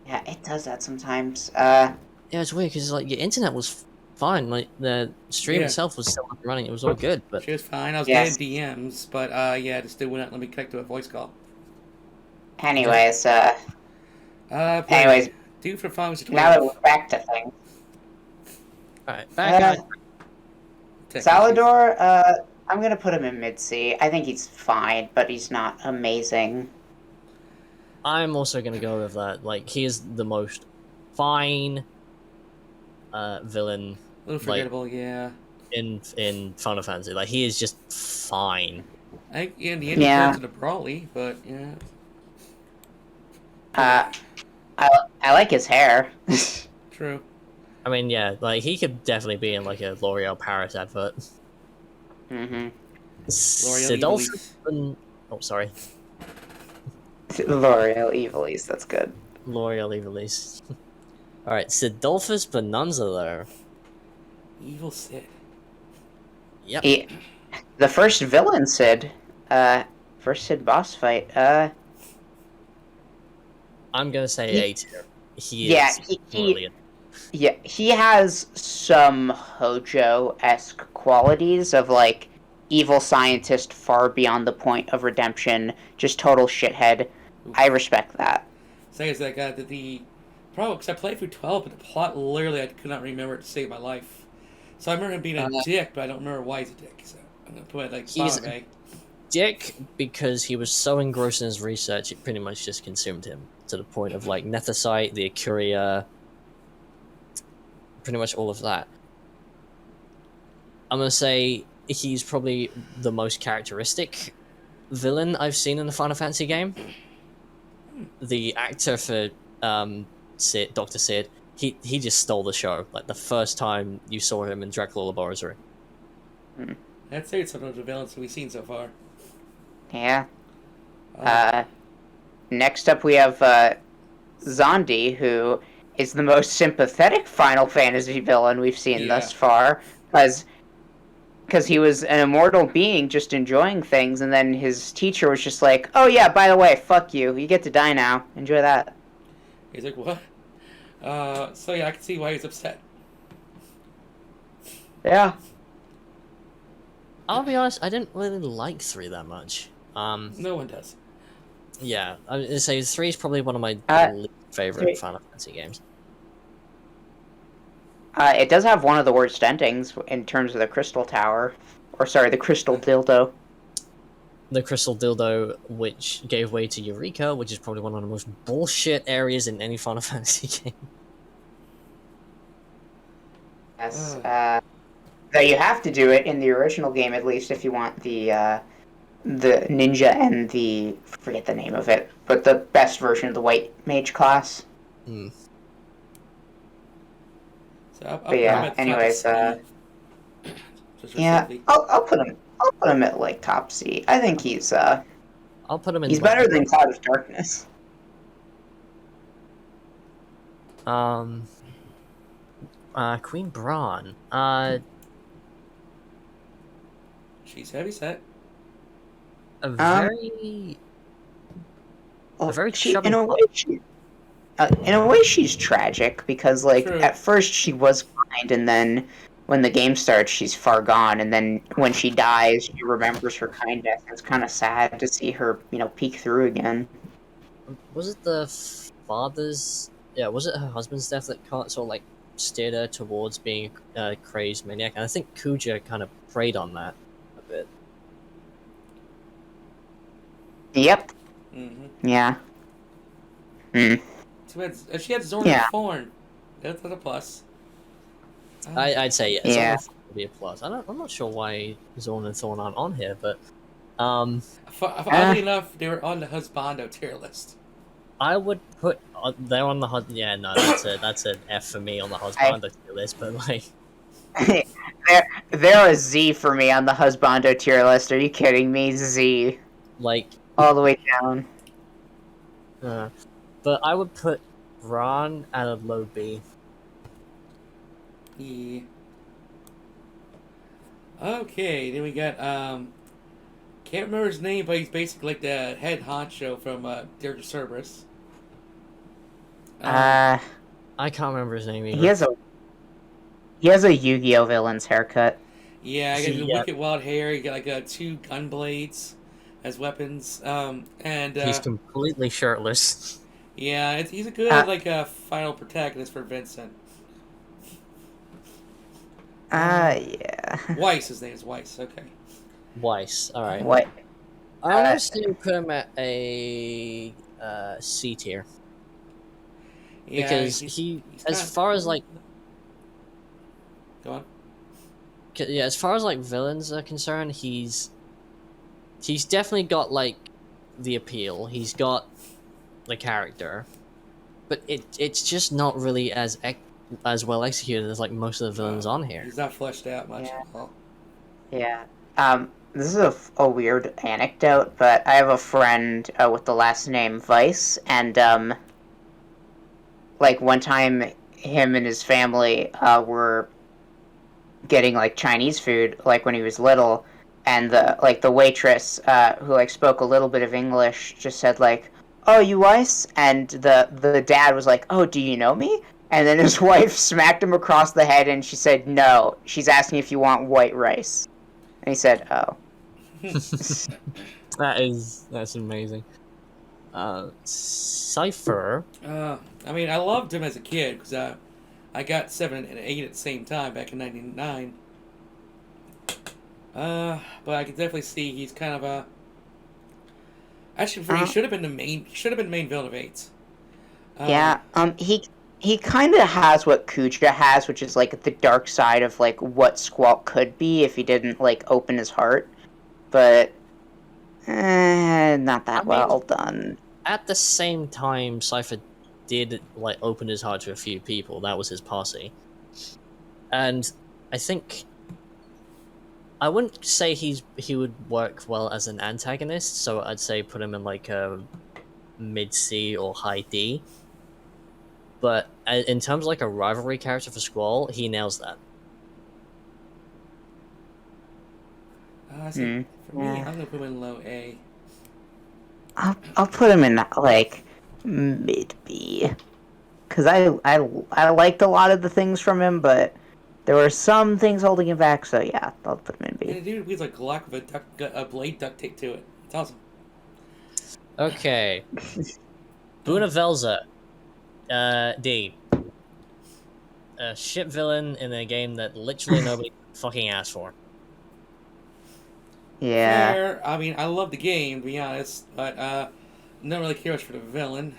Yeah, it does that sometimes. Yeah, it's weird because like your internet was fine. Like the stream Yeah. itself was still up and running. It was all good, but She was fine. I was Yes. getting DMs, but yeah, just would not let me connect to a voice call. Anyways, But anyways, due for fun was the now that 12th. we're back to things. all right, back Uh, on. Salador, I'm gonna put him in mid-C. I think he's fine, but he's not amazing. I'm also gonna go with that. Like he is the most fine villain A little forgettable, yeah. in Final Fantasy. Like he is just fine. I think in the end he Yeah. turns into Brawly, but yeah. I like his hair. True. I mean, yeah, like he could definitely be in like a L'Oreal Paris advert. Mm-hmm. Sidolphus. Oh, sorry, L'Oreal Evilise, that's good. L'Oreal release. All right, Sidolphus Bonanza though. Evil Sid. Yep. The first villain Sid, first Sid boss fight, I'm gonna say He- A tier. He yeah, is brilliant. yeah, he has some Hojo-esque qualities of, like, evil scientist far beyond the point of redemption, just total shithead. I respect that. Say is that the problem because I played through 12, but the plot literally I could not remember it to save my life. So I remember him being a dick, but I don't remember why he's a dick. So I'm gonna put it like He's- bottom A. Dick because he was so engrossed in his research, it pretty much just consumed him to the point of like Nethicite, the Acuria, pretty much all of that. I'm gonna say he's probably the most characteristic villain I've seen in a Final Fantasy game. The actor for Sid, Dr. Sid, he just stole the show. Like the first time you saw him in Dracula Laboratory. I'd say it's one of the villains we've seen so far. Yeah. Next up we have, Zondi, who is the most sympathetic Final Fantasy villain we've seen thus far, because he was an immortal being just enjoying things, and then his teacher was just like, oh yeah, by the way, fuck you, you get to die now, enjoy that. He's like, what? So yeah, I can see why he's upset. Yeah. I'll be honest, I didn't really like 3 that much. No one does. Yeah, I would say 3 is probably one of my least favorite 3 Final Fantasy games. It does have one of the worst endings in terms of the Crystal Tower, or sorry, the Crystal Dildo. The Crystal Dildo, which gave way to Eureka, which is probably one of the most bullshit areas in any Final Fantasy game. Yes, though you have to do it in the original game, at least, if you want the ninja and the, forget the name of it, but the best version of the white mage class. Hmm. So I'll But yeah, put him at anyways, top C. Just yeah, recently. I'll put him at, like, top C. I think he's I'll put him in. he's better than Cloud of Darkness. Queen Braun. She's heavy set. A very Well, very she, chubby in a way, she's tragic because, like, True. at first she was kind, and then when the game starts, she's far gone, and then when she dies, she remembers her kindness. It's kind of sad to see her, peek through again. Was it the father's? Yeah, was it her husband's death that sort of like steered her towards being a crazed maniac? And I think Kuja kind of preyed on that a bit. Yep. Mm-hmm. Yeah. Hmm. So she had Zorn Yeah. and Thorn. That's a plus. I'd say Yeah. Zorn would be a plus. I'm not sure why Zorn and Thorn aren't on here, but Oddly enough, they were on the Husbando tier list. I would put they're on the yeah, no, that's an F for me on the I husband tier list, but like they're a Z for me on the Husbando tier list. Are you kidding me? Z like all the way down. but I would put Ron at a low B. Yeah. Okay, then we got can't remember his name, but he's basically like the head honcho from Dirge of Cerberus. Uh, I can't remember his name either. he has a Yu-Gi-Oh villain's haircut. Yeah, I got the Yeah. wicked wild hair. He got like two gun blades as weapons. And He's completely shirtless. yeah, he's a good final protagonist for Vincent. Yeah. Weiss, his name is Weiss. Okay. Weiss, alright. What? I would still put him at a C tier. Yeah, Because he's as kinda- far as like Go on. yeah, as far as like villains are concerned, he's definitely got like the appeal. He's got the character, but it's just not really as well executed as like most of the villains on here. He's not fleshed out much Yeah. at all. Yeah. This is a weird anecdote, but I have a friend with the last name Vice, and like one time, him and his family were getting like Chinese food, like when he was little, and the waitress who like spoke a little bit of English just said like, "Oh, you Weiss?" And the dad was like, "Oh, do you know me?" And then his wife smacked him across the head, and she said, "No, she's asking if you want white rice." And he said, "Oh." That's amazing. Cypher. I mean, I loved him as a kid because I got 7 and 8 at the same time back in '99. But I can definitely see he's kind of a. Actually, he should have been the main. He should have been the main villain of 8. Yeah. He kind of has what Kuja has, which is like the dark side of like what Squall could be if he didn't like open his heart, but not that well done. At the same time, Cypher did like open his heart to a few people. That was his posse, and I think I wouldn't say he would work well as an antagonist. So I'd say put him in like a mid C or high D. But in terms of like a rivalry character for Squall, he nails that. For me, I'm gonna put him in low A. I'll put him in like mid B, because I liked a lot of the things from him, but there were some things holding him back. So yeah, I'll put him in B. And the dude has a Glock with a blade duct tape to it. It's awesome. Okay. Bunavelza. D. A shit villain in a game that literally nobody fucking asked for. Yeah. Fair. I mean, I love the game, to be honest, but don't really care much for the villain.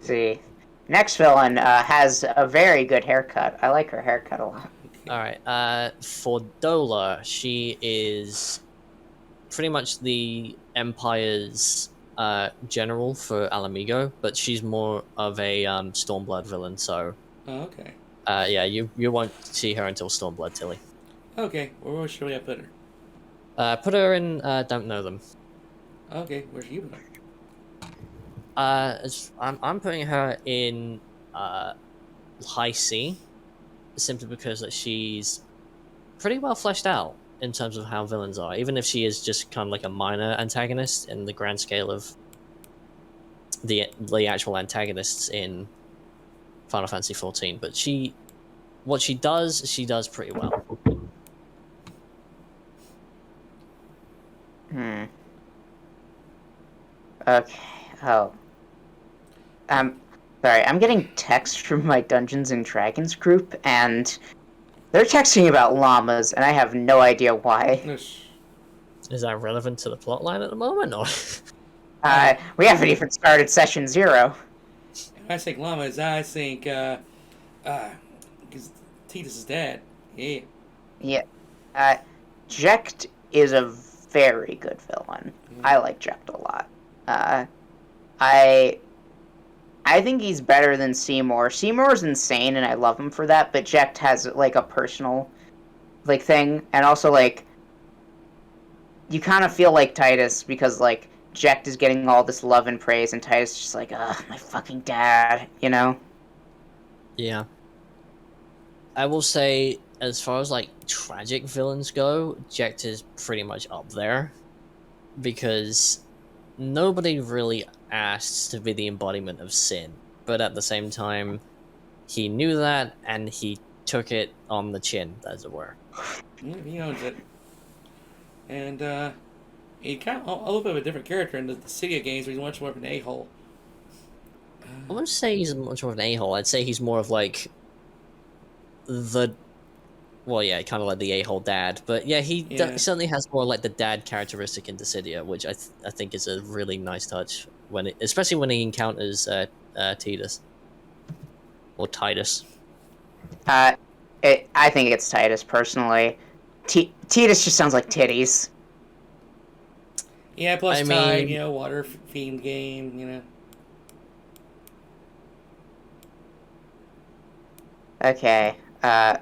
See. Next villain has a very good haircut. I like her haircut a lot. Alright, for Dola, she is pretty much the Empire's general for Alamigo, but she's more of a Stormblood villain, so Oh, okay. yeah, you won't see her until Stormblood Tilly. Okay, where should I put her? Put her in Don't Know Them. Okay, where's you put her? I'm putting her in high C, simply because that she's pretty well fleshed out in terms of how villains are, even if she is just kind of like a minor antagonist in the grand scale of the actual antagonists in Final Fantasy XIV. But what she does pretty well. Okay. Oh. Sorry, I'm getting texts from my Dungeons and Dragons group, and they're texting about llamas, and I have no idea why. Is that relevant to the plotline at the moment, or? We haven't even started session 0. I think llamas, I think, because Titus is dead. Yeah. Yeah. Jecht is a very good villain. I like Jecht a lot. I think he's better than Seymour. Seymour's insane, and I love him for that. But Jecht has like a personal like thing, and also like you kind of feel like Titus because like Jecht is getting all this love and praise, and Titus is just like, ugh, my fucking dad, you know? Yeah. I will say, as far as like tragic villains go, Jecht is pretty much up there because nobody really asked to be the embodiment of sin, but at the same time, he knew that and he took it on the chin, as it were. Yeah, he owns it. And, he kind of a little bit of a different character in the Cydia games, where he's much more of an a-hole. I wouldn't say he's much more of an a-hole. I'd say he's more of like well, yeah, kind of like the a-hole dad. But yeah, he certainly has more like the dad characteristic in Dissidia, which I think is a really nice touch especially when he encounters Titus or Titus. I think it's Titus personally. Titus just sounds like titties. Yeah, plus I Tide, mean, water themed game, Okay. I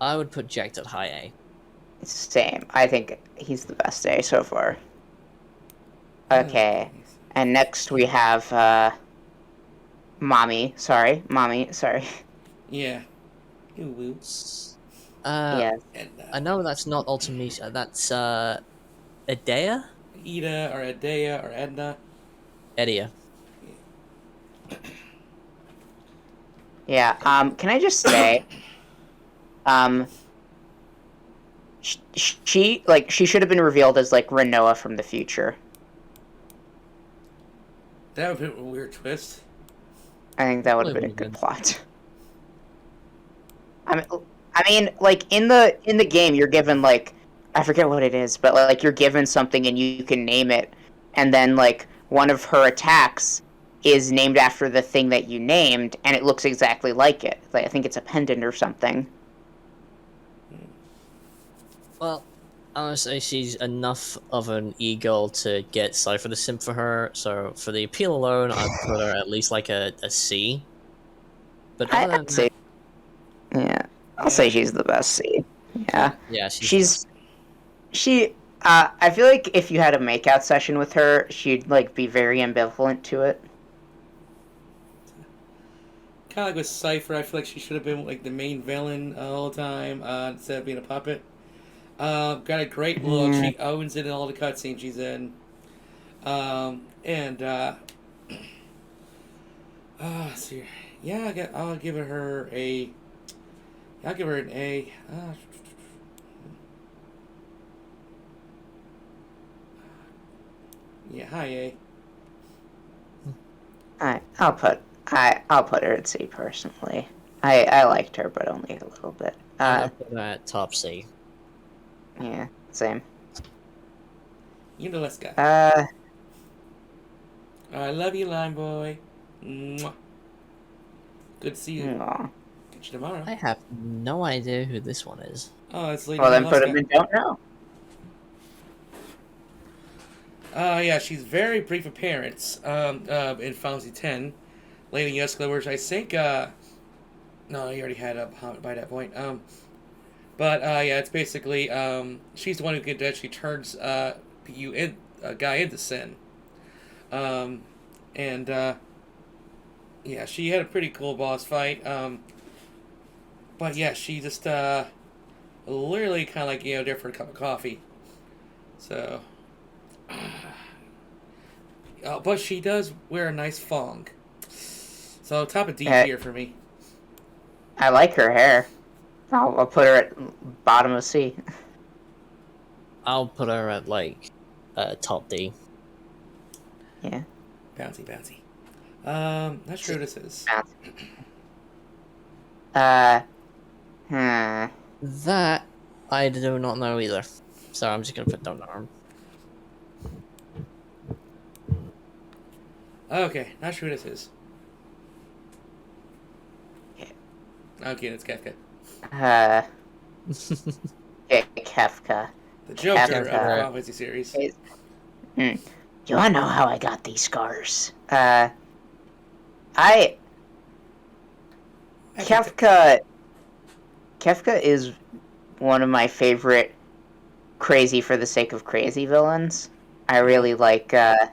would put Jecht at high A. It's the same. I think he's the best A so far. Okay. And next we have Mommy. Sorry. Yeah. Ooh, woo. Yes. And, I know that's not Ultimate. That's Edea? Ida, or Edea, or Edna. Edea. Yeah. Can I just say, she should have been revealed as like Renoa from the future. That would be a weird twist. I think that would have been a good plot. I mean, like in the game, you're given like I forget what it is, but like you're given something and you can name it, and then like one of her attacks is named after the thing that you named, and it looks exactly like it. Like I think it's a pendant or something. Well, honestly, she's enough of an e-girl to get Cypher to simp for her, so for the appeal alone, I'd put her at least like a C. But I'd say, yeah, I'll say she's the best C. Yeah, yeah, I feel like if you had a makeout session with her, she'd like be very ambivalent to it. Kind of like with Cypher, I feel like she should have been like the main villain all the time instead of being a puppet. Got a great look. She owns it in all the cutscenes she's in. See, yeah, I'll give her a. I'll give her an A. Yeah, high A. I'll put her at C personally. I liked her, but only a little bit. I'll put her at top C. Yeah, same. You know, let's go. I love you, Lime Boy. Mwah. Good to see you. Aww. Catch you tomorrow. I have no idea who this one is. Oh, it's Lady Well, then put Alaska. him in Don't Know. Yeah, she's very brief appearance in Final Fantasy X. Lady Yuskla, which I think, no, you already had up by that point. But yeah, it's basically, she's the one who actually turns a guy into sin. Yeah, she had a pretty cool boss fight. But yeah, she just, literally kind of like, there for a cup of coffee. So... but she does wear a nice thong. So top of D here for me. I like her hair. I'll put her at bottom of C. I'll put her at like top D. Yeah. Bouncy. Not sure who this is. That I do not know either. So I'm just gonna put don't know. Okay, not sure who this is. Okay. Okay, it's Kefka. Kefka. The Joker of the Kefka. Final Fantasy series. Do you want to know how I got these scars? Kefka is one of my favorite crazy for the sake of crazy villains. I really like, I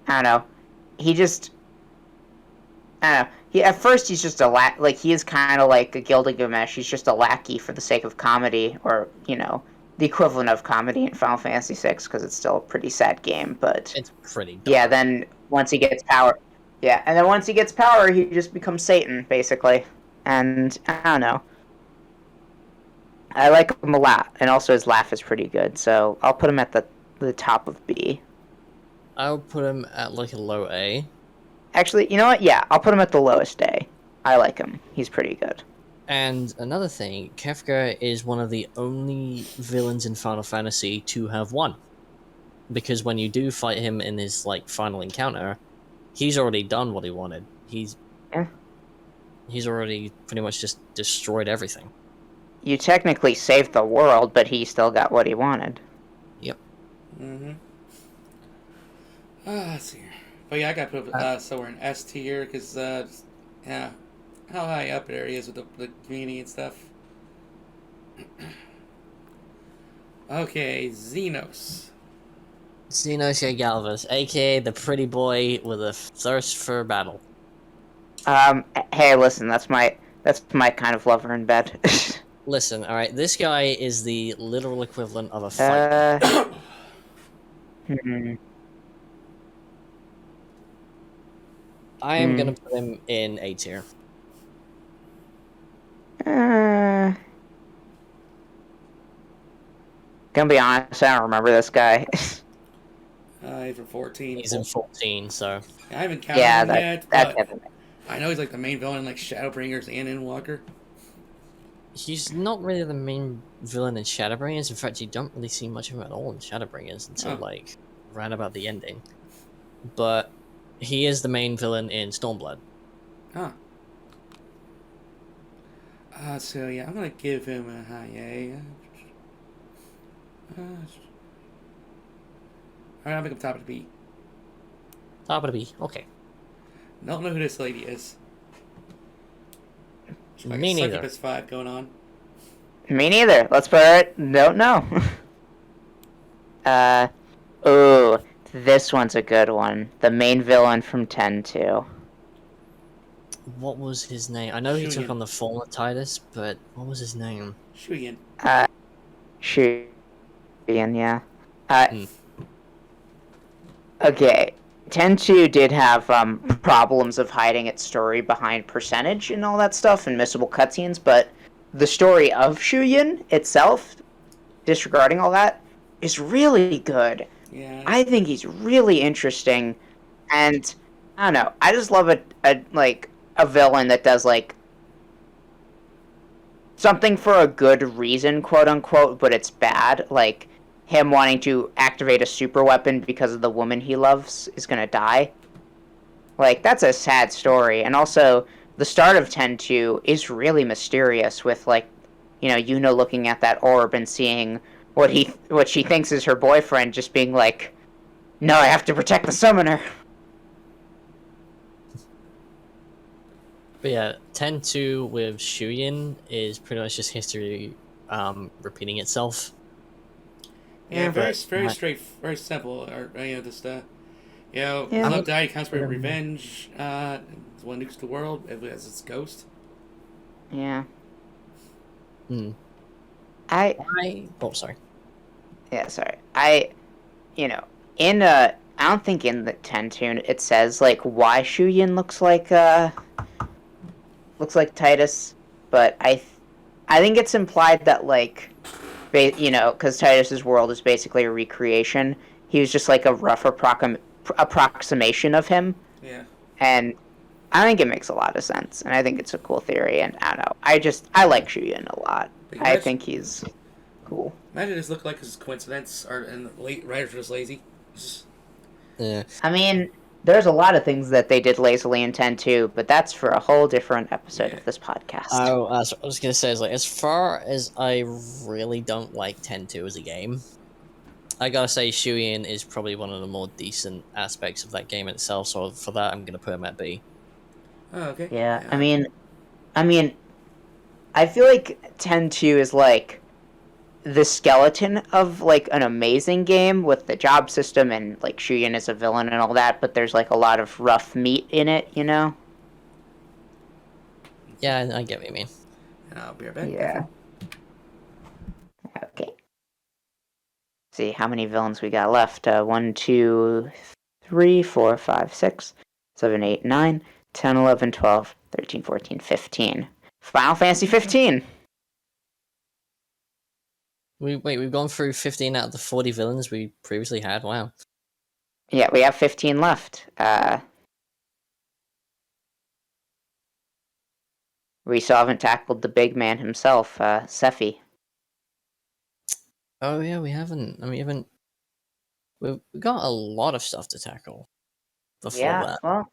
don't know. He just, I don't know. At first he's just he is kind of like a Gilgamesh. He's just a lackey for the sake of comedy, or, the equivalent of comedy in Final Fantasy VI, because it's still a pretty sad game, but... It's pretty dark. Yeah, then once he gets power... Yeah, and then once he gets power, he just becomes Satan, basically. And, I don't know. I like him a lot, and also his laugh is pretty good, so I'll put him at the top of B. I'll put him at like a low A. Actually, you know what? Yeah, I'll put him at the lowest A. I like him. He's pretty good. And another thing, Kefka is one of the only villains in Final Fantasy to have won. Because when you do fight him in his final encounter, he's already done what he wanted. He's already pretty much just destroyed everything. You technically saved the world, but he still got what he wanted. Yep. Mm-hmm. Let's see here. But yeah, I got to put somewhere in S tier, because, yeah, how high up there he is with the community and stuff. Okay, Xenos. Xenos Galvas, aka the pretty boy with a thirst for battle. Hey, listen, that's my kind of lover in bed. Listen, alright, this guy is the literal equivalent of a fight. I am gonna put him in A tier. Gonna be honest, I don't remember this guy. He's in 14. He's in 14, so... I haven't counted him yet, but definitely. I know he's like the main villain in like Shadowbringers and Endwalker. He's not really the main villain in Shadowbringers. In fact, you don't really see much of him at all in Shadowbringers until, right about the ending. But he is the main villain in Stormblood. Huh. So yeah, I'm gonna give him a high A. Alright, I'll make him top of the B. Top of the B, okay. Don't know who this lady is. She's like Me a neither. Succubus 5 going on. Me neither. Let's put her. Don't know. Ooh, this one's a good one. The main villain from 10-2. What was his name? I know he took Shuyan. on the form of Titus, but what was his name? Shuyan. Shuyan, yeah. Okay. 10-2 did have problems of hiding its story behind percentage and all that stuff and missable cutscenes, but the story of Shuyan itself, disregarding all that, is really good. Yeah. I think he's really interesting, and I don't know. I just love a villain that does something for a good reason, quote unquote, but it's bad. Like him wanting to activate a super weapon because of the woman he loves is gonna die. Like, that's a sad story. And also, the start of 10-2 is really mysterious with, Yuna looking at that orb and seeing what she thinks is her boyfriend just being like, no, I have to protect the summoner. But yeah, 10-2 with Shuyin is pretty much just history repeating itself. Yeah, very but- straight, very simple. Or just Yeah. love died comes for revenge. It's one nukes the world as its ghost. Yeah. Hmm. Oh, sorry. Yeah, sorry. I don't think in the 10 it says, why Shuyin looks like Titus, but I think it's implied that, because Titus's world is basically a recreation, he was just, a rough approximation of him, Yeah. and I think it makes a lot of sense, and I think it's a cool theory, and I don't know, I like Shuyin a lot. I think he's cool. Imagine this looked like his coincidence, and writers are just lazy. Yeah. I mean, there's a lot of things that they did lazily in 10-2, but that's for a whole different episode Yeah. of this podcast. I was gonna say is like as far as I really don't like 10-2 as a game, I gotta say Shuyin is probably one of the more decent aspects of that game itself. So for that, I'm gonna put him at B. Oh, okay. Yeah, I mean, I feel like 10-2 is like the skeleton of like an amazing game with the job system and like Shuyin is a villain and all that, but there's like a lot of rough meat in it, you know? Yeah, I get what you mean. I'll be right back. Yeah. Okay. See how many villains we got left. 1, 2, 3, 4, 5, 6, 7, 8, 9, 10, 11, 12, 13, 14, 15. Final Fantasy 15. We've gone through 15 out of the 40 villains we previously had. Wow. Yeah, we have 15 left. We still haven't tackled the big man himself, Sephi. Oh yeah, we haven't. I mean, we haven't. We've got a lot of stuff to tackle before Yeah, that. well,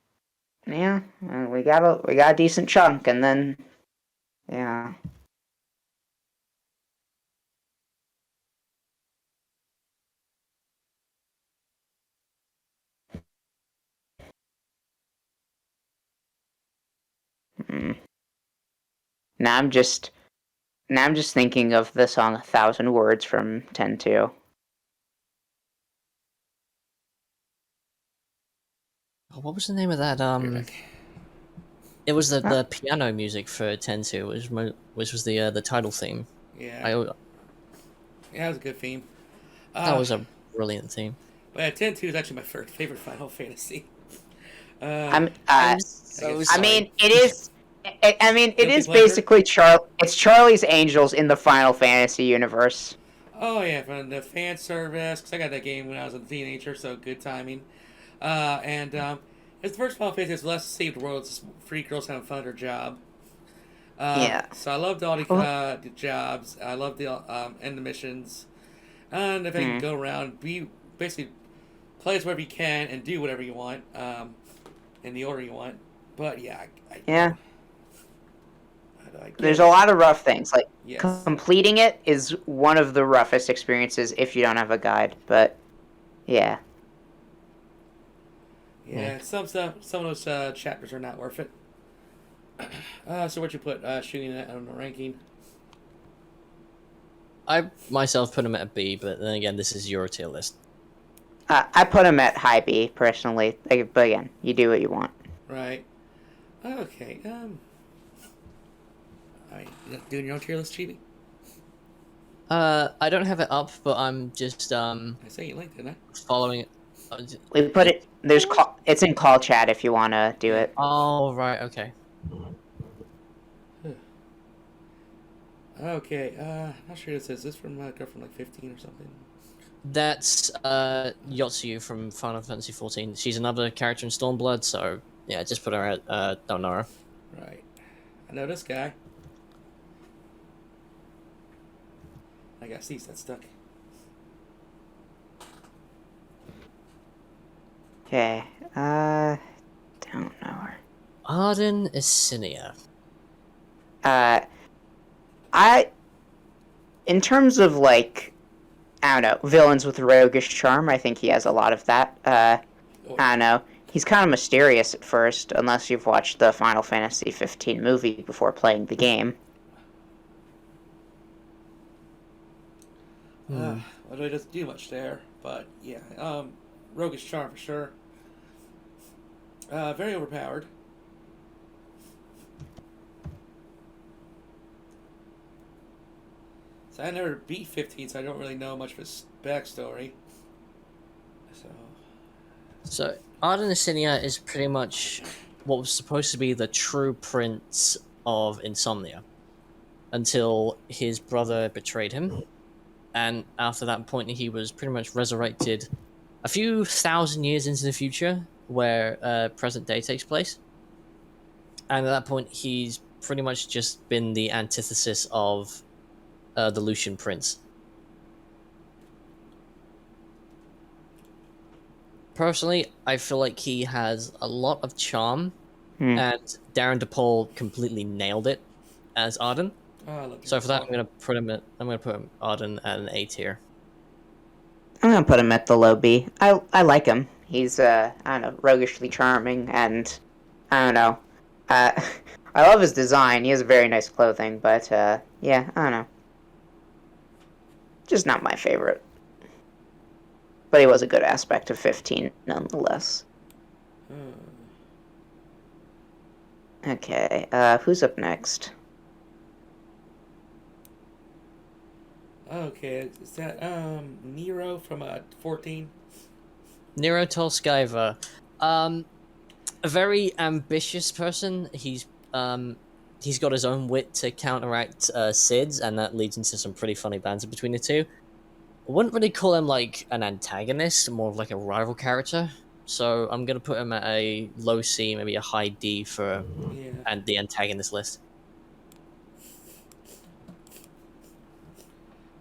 yeah, we got a decent chunk, and then, yeah. Hmm. Now I'm just thinking of the song "1,000 Words" from 10-2. Oh, what was the name of that? Be right back. It was Ah. the piano music for 10-2, which was the title theme. Yeah. That was a good theme. That was a brilliant theme. But yeah, 10-2 is actually my favorite Final Fantasy. I'm so guess- I mean, it is. I mean, it Guilty is pleasure? basically It's Charlie's Angels in the Final Fantasy universe. Oh yeah, from the fan service, because I got that game when I was a teenager, so good timing. It's the first Final Fantasy that's less saved worlds, free girls having fun at their job. Yeah. So I loved all the jobs. I loved the end the missions, and if I can go around, basically play as wherever you can and do whatever you want, in the order you want. But yeah, Yeah. I There's a lot of rough things. Like Yes. completing it is one of the roughest experiences if you don't have a guide. But yeah. Yeah, some of those chapters are not worth it. So what you put shooting that on the ranking? I myself put him at a B, but then again, this is your tier list. I put him at high B personally. Like, but again, you do what you want. Right. Okay. Alright, you doing your own tier list, Chibi? I don't have it up, but I'm just I say you linked it, didn't following it. We put it. It's in call chat if you want to do it. Oh right, okay. I? Okay. Not sure this is. This from girl from like 15 or something. That's Yotsuyu from Final Fantasy 14. She's another character in Stormblood, so yeah, just put her at don't know her. Right. I know this guy. I got seats that stuck. Okay. Don't know her. Arden Isinia. In terms of like, I don't know, villains with roguish charm, I think he has a lot of that. I don't know. He's kind of mysterious at first, unless you've watched the Final Fantasy 15 movie before playing the game. Well, it doesn't do much there, but yeah. Roguish charm for sure. Very overpowered. So I never beat 15, so I don't really know much of his backstory. So Arden Isinia is pretty much what was supposed to be the true prince of Insomnia, until his brother betrayed him, and after that point he was pretty much resurrected a few thousand years into the future, where present day takes place. And at that point, he's pretty much just been the antithesis of the Lucian Prince. Personally, I feel like he has a lot of charm, Hmm. and Darren DePaul completely nailed it as Arden. Oh, I love So for that, Paul. I'm gonna put him Arden at an A tier. I'm gonna put him at the low B. I like him. He's I don't know, roguishly charming, and I don't know. Uh, I love his design. He has very nice clothing, but yeah, I don't know. Just not my favorite. But he was a good aspect of 15 nonetheless. Hmm. Okay, who's up next? Okay, is that Nero from 14? Nero Tolskaiva, a very ambitious person. He's got his own wit to counteract Sid's, and that leads into some pretty funny banter between the two. I wouldn't really call him like an antagonist, more of like a rival character. So I'm gonna put him at a low C, maybe a high D for Yeah. and the antagonist list.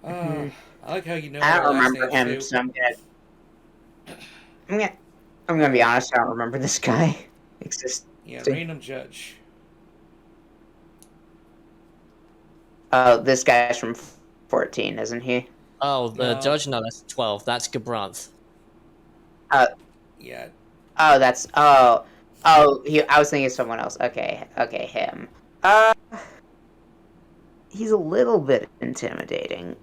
I like how you know I our don't last remember names him, too. so I'm gonna, I'm gonna be honest. I don't remember this guy existing. Yeah, random judge. Oh, this guy's from 14, isn't he? Oh, the No. judge? No, that's 12. That's Gabranth. Uh, Yeah. oh, that's I was thinking of someone else. Okay, okay, him. He's a little bit intimidating.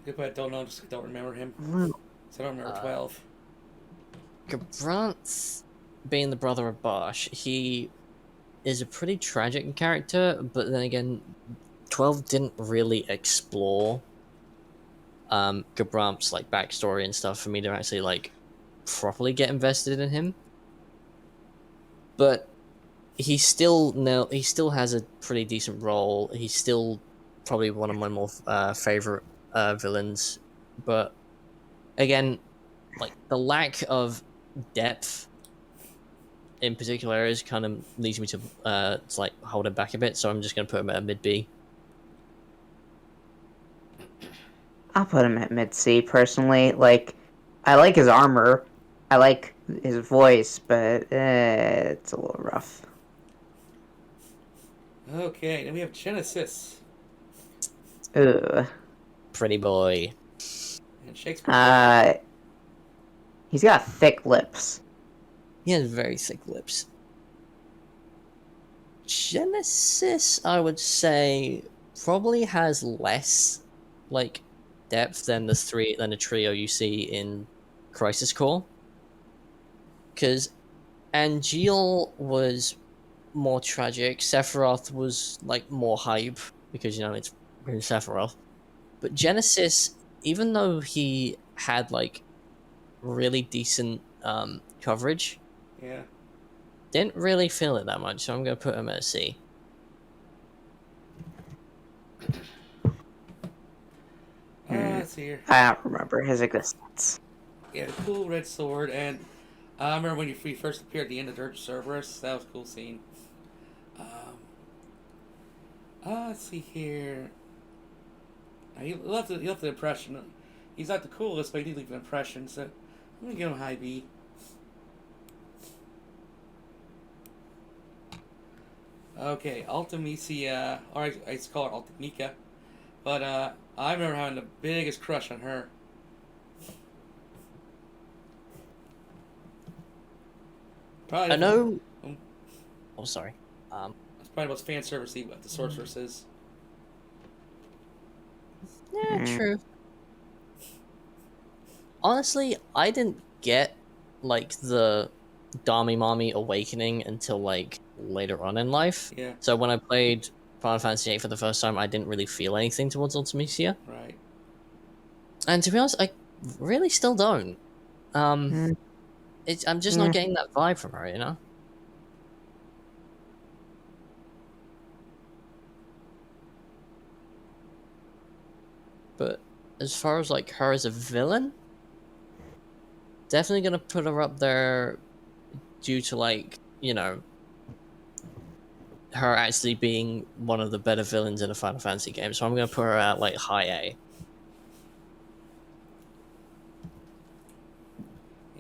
Good, but I don't know. Just don't remember him. A little. So I don't remember 12. Gabranth, being the brother of Bosch, he is a pretty tragic character, but then again, 12 didn't really explore Gabranth's like backstory and stuff for me to actually like properly get invested in him. But he still has a pretty decent role. He's still probably one of my more favorite villains. But again, like the lack of depth in particular areas kind of leads me to like hold him back a bit. So I'm just gonna put him at a mid B. I'll put him at mid C personally. Like, I like his armor. I like his voice, but it's a little rough. Okay, then we have Genesis Ugh. Pretty boy. and Shakespeare. He's got thick lips. He has very thick lips. Genesis, I would say, probably has less like depth than the trio you see in Crisis Core. Because Angeal was more tragic. Sephiroth was like more hype because it's Sephiroth. But Genesis, even though he had like really decent coverage, Yeah. didn't really feel it that much, so I'm gonna put him at a C. Let's see here. I don't remember his existence. Yeah, the cool red sword, and I remember when you first appeared at the end of Dirge Cerberus. That was a cool scene. Let's see here. He left the impression. He's not the coolest, but he did leave an impression, so I'm gonna give him a high B. Okay, Ultimisia, or I used to call her Ultimika, but I remember having the biggest crush on her. Probably I know. Um, Oh, sorry. That's probably the most fan servicey what the sorceress is. Yeah, Mm. true. Honestly, I didn't get like the Dami Mami awakening until like later on in life. Yeah, So when I played Final Fantasy VIII for the first time, I didn't really feel anything towards Ultimisia. right. And to be honest, I really still don't. Mm. I'm just not getting that vibe from her, you know? But as far as like her as a villain, definitely gonna put her up there due to like, her actually being one of the better villains in a Final Fantasy game. So I'm gonna put her at like high A.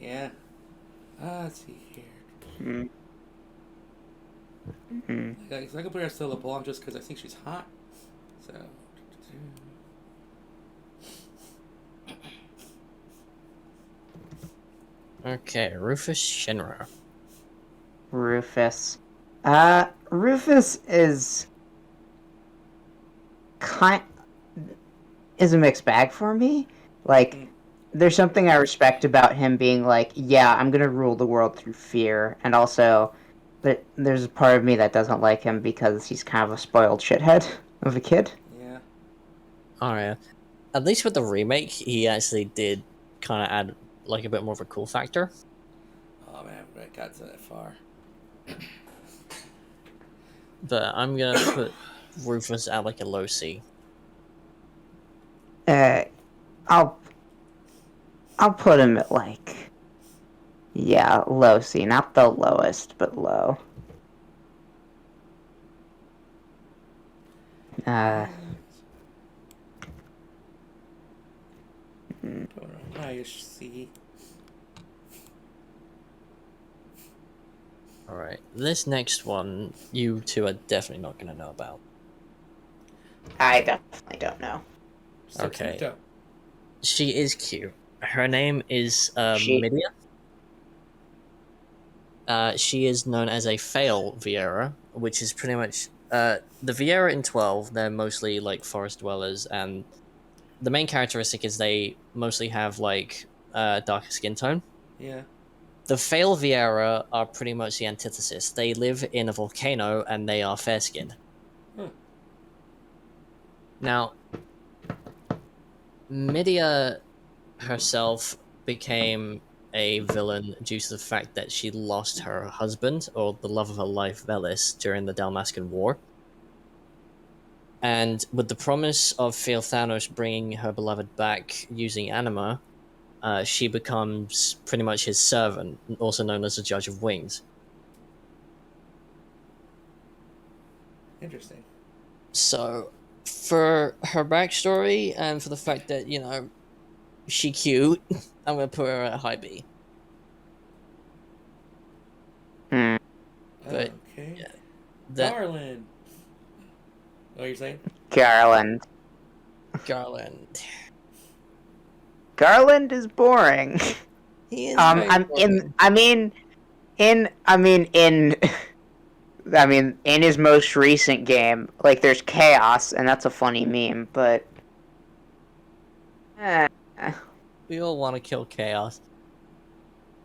Yeah. Let's see here. Mm. Mm. Like, so I can put her still a blonde just because I think she's hot. So. Okay, Rufus Shinra. Rufus. Rufus is is a mixed bag for me. Like, there's something I respect about him being like, yeah, I'm gonna rule the world through fear, and also, but there's a part of me that doesn't like him because he's kind of a spoiled shithead of a kid. Yeah. Alright. At least with the remake, he actually did kind of add like a bit more of a cool factor. Oh man, I got to that far. But I'm gonna put Rufus at like a low C. I'll put him at like, yeah, low C, not the lowest, but low. Nice. See. Alright, this next one, you two are definitely not gonna know about. I definitely don't know. So Okay. cute, though. She is cute. Her name is She- Midia. She is known as a Fail Viera, which is pretty much the Viera in 12. They're mostly like forest dwellers, and the main characteristic is they mostly have like darker skin tone. Yeah. The Fail Viera are pretty much the antithesis. They live in a volcano and they are fair skinned. Huh. Now, Midia herself became a villain due to the fact that she lost her husband, or the love of her life, Velis, during the Dalmascan War. And with the promise of Fail Thanos bringing her beloved back using anima, she becomes pretty much his servant, also known as the Judge of Wings. Interesting. So, for her backstory and for the fact that, you know, she cute, I'm gonna put her at high B. Hmm. But, okay. yeah, that Garland. What are you saying? Garland. Garland. Garland is boring. He is very boring. In his most recent game, like, there's chaos, and that's a funny meme, but We all want to kill Chaos.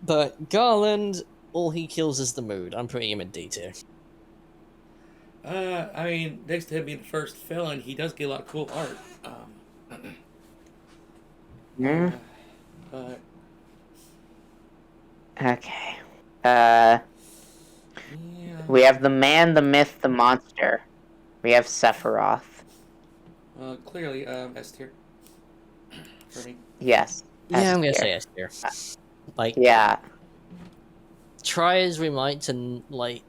But Garland, all he kills is the mood. I'm putting him in D tier. I mean, next to him being the first villain, he does get a lot of cool art. Hmm? But Okay. yeah. We have the man, the myth, the monster. We have Sephiroth. Clearly, S tier. For me. Yes. Yeah, I'm gonna S say tier. S tier. Like, Yeah. try as we might to, like,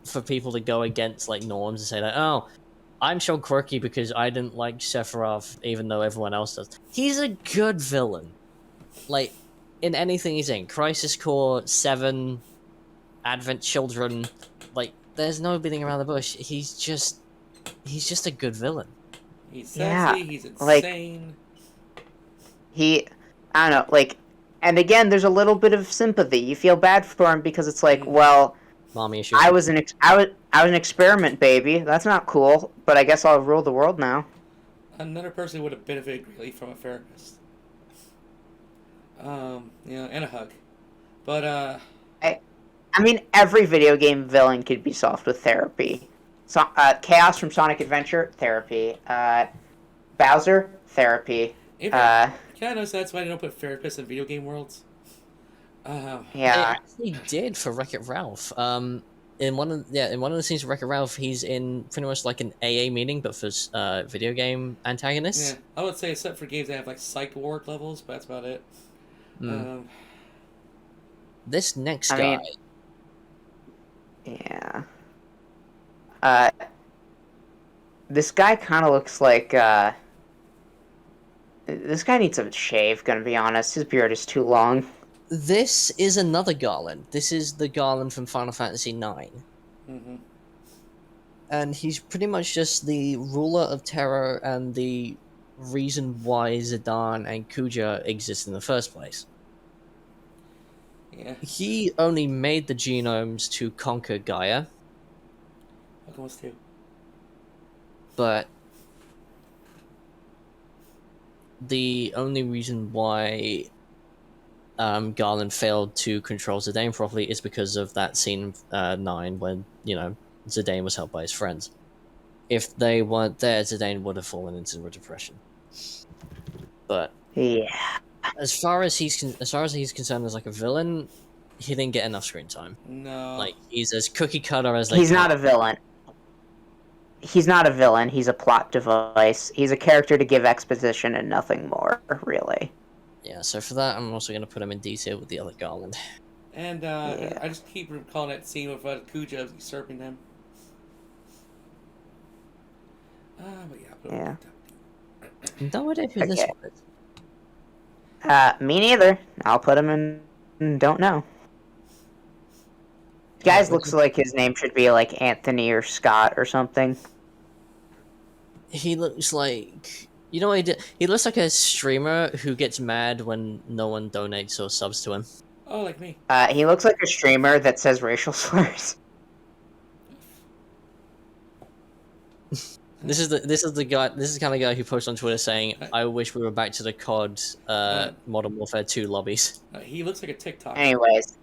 for people to go against, like, norms and say that, oh, I'm so quirky because I didn't like Sephiroth even though everyone else does. He's a good villain. Like, in anything he's in. Crisis Core, 7, Advent Children, like, there's no beating around the bush. He's just a good villain. He's sassy, Yeah, he's like- insane. I don't know, like, and again, there's a little bit of sympathy. You feel bad for him because it's like, well, Mommy issues. I was an experiment baby. That's not cool, but I guess I'll rule the world now. Another person who would have benefited greatly from a therapist. And a hug. But, I mean, every video game villain could be solved with therapy. So, Chaos from Sonic Adventure, therapy. Bowser, therapy. can I notice that's why they don't put therapists in video game worlds? They Yeah. actually did for Wreck-It Ralph. In one of the scenes of Wreck-It Ralph, he's in pretty much like an AA meeting, but for video game antagonists. Yeah, I would say except for games that have like psych ward levels, but that's about it. This next I guy, mean- Yeah. This guy kind of looks like, this guy needs a shave, gonna be honest. His beard is too long. This is another Garland. This is the Garland from Final Fantasy IX. Mm-hmm. And he's pretty much just the ruler of terror and the reason why Zidane and Kuja exist in the first place. Yeah. He only made the genomes to conquer Gaia, Welcome was too. but the only reason why Garland failed to control Zidane properly is because of that scene in 9 when, Zidane was helped by his friends. If they weren't there, Zidane would have fallen into a depression. But Yeah. as far as he's concerned as like a villain, he didn't get enough screen time. No. Like he's as cookie cutter as they He's come. not a villain. He's not a villain. He's a plot device. He's a character to give exposition and nothing more, really. Yeah, so for that, I'm also going to put him in detail with the other Garland. And Yeah. I just keep recalling that scene with Kuja usurping them. But yeah, put Yeah. No idea who this Okay. one is. Me neither. I'll put him in. Don't know. Guys, looks like his name should be like Anthony or Scott or something. He looks like... You know what he did? He looks like a streamer who gets mad when no one donates or subs to him. Oh, like me. He looks like a streamer that says racial slurs. This is the guy. This is the kind of guy who posts on Twitter saying, "I wish we were back to the COD Modern Warfare 2 lobbies." He looks like a TikTok. Anyways,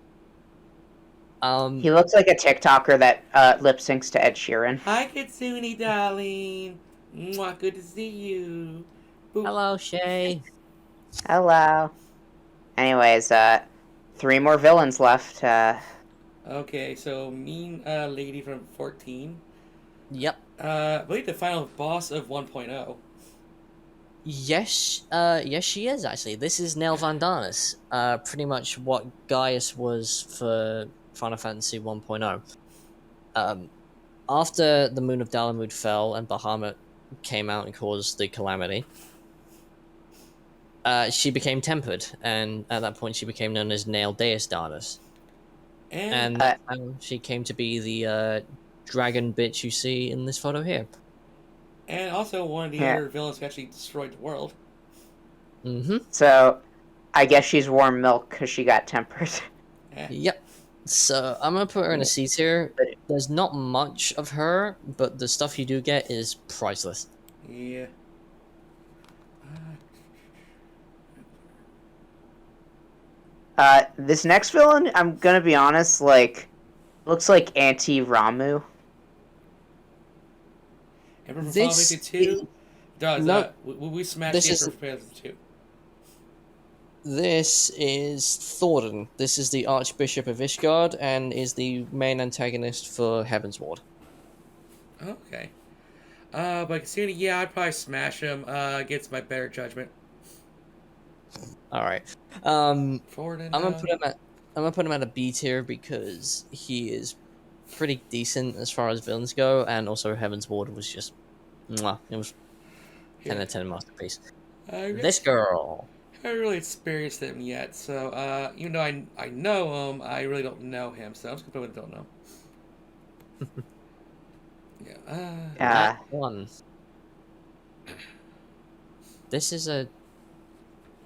he looks like a TikToker that lip syncs to Ed Sheeran. Hi, Kitsune, darling. Mwah, good to see you. Boop. Hello, Shay. Hello. Anyways, 3 more villains left. Okay, so mean lady from 14. Yep. I believe the final boss of 1.0. Yes, she is actually. This is Nell Vandanis. Pretty much what Gaius was for Final Fantasy 1.0. After the Moon of Dalamud fell and Bahamut came out and caused the calamity, she became tempered, and at that point she became known as Nail Deus Darnus. And she came to be the dragon bitch you see in this photo here. And also one of the other villains who actually destroyed the world. Mm-hmm. So, I guess she's warm milk because she got tempered. Yep. So I'm gonna put her in a C tier. There's not much of her, but the stuff you do get is priceless. Yeah. This next villain, I'm gonna be honest, looks like anti-Ramu. Emperor from Final Fantasy 2? No, we smashed this the is- Emperor from Fantasy 2. This is Thornton. This is the Archbishop of Ishgard and is the main antagonist for Heaven's Ward. Okay. But Kitsune, yeah, I'd probably smash him against my better judgment. All right. Forward and I'm gonna put him at a B tier because he is pretty decent as far as villains go, and also Heaven's Ward was just, mwah, it was 10 out of 10 masterpiece. This girl. I haven't really experienced him yet, so even though I know him, I really don't know him, so I'm just gonna put him don't know. Yeah. That one. This is a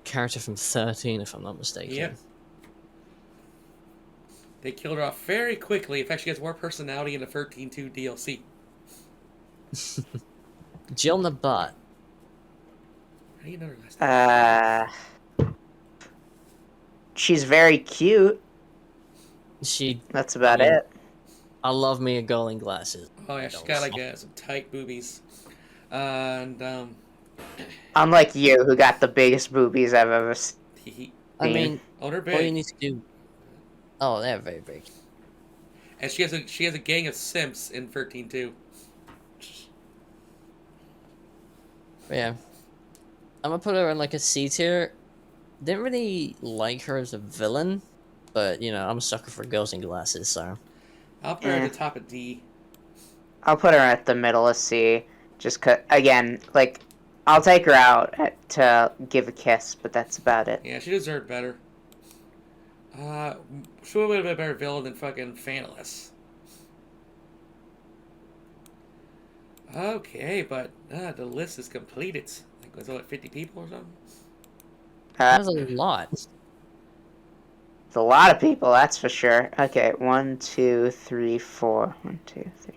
character from 13, if I'm not mistaken. Yep. They killed her off very quickly. In fact, she has more personality in the 13.2 DLC. Jill Nabat. How do you know her last name? She's very cute. That's about it. I love me a girl in glasses. Oh yeah, she's got like some tight boobies. And Unlike you, who got the biggest boobies I've ever seen. I mean, oh, they're all you big. need to do. Oh, they're very big. And she has a gang of simps in 13.2. Yeah. I'm gonna put her in like a C tier. Didn't really like her as a villain, but I'm a sucker for girls in glasses, so. I'll put her at the top of D. I'll put her at the middle of C. Just again, I'll take her out to give a kiss, but that's about it. Yeah, she deserved better. Sure would have been a better villain than fucking Fanalus. Okay, but the list is completed. Like, was it what, 50 people or something? Uh, That's a lot. it's a lot of people, that's for sure. Okay, 1, 2, 3, 4. 1, 2, 3.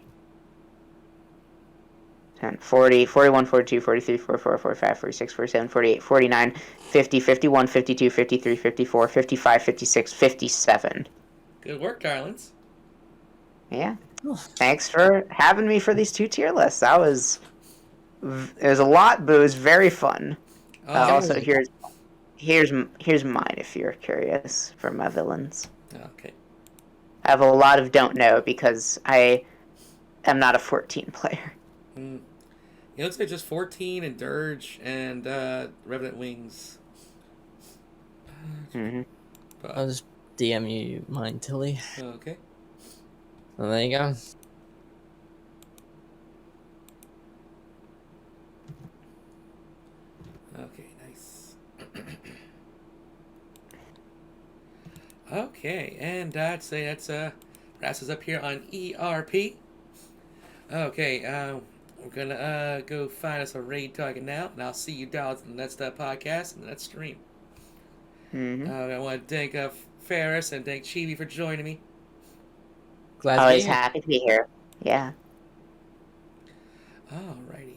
10, 40, 41, 42, 43, 44, 45, 46, 47, 48, 49, 50, 51, 52, 53, 54, 55, 56, 57. Good work, darlings. Yeah. Thanks for having me for these 2 tier lists. It was a lot, but it was very fun. Oh, Also, here's mine if you're curious for my villains. okay. I have a lot of don't know because I am not a 14 player. Mm. It looks like just 14 and Dirge and Revenant Wings. Mm-hmm. But, I'll just DM you mine, Tilly. okay. Well, there you go. Okay, nice. Okay, and I'd say that's wraps us up here on ERP. Okay, we're gonna go find us a raid target now, and I'll see you dogs in the next podcast and the next stream. Mm-hmm. I want to thank Ferris and thank Chibi for joining me. Glad to be Always here. happy to be here. Yeah. Alrighty.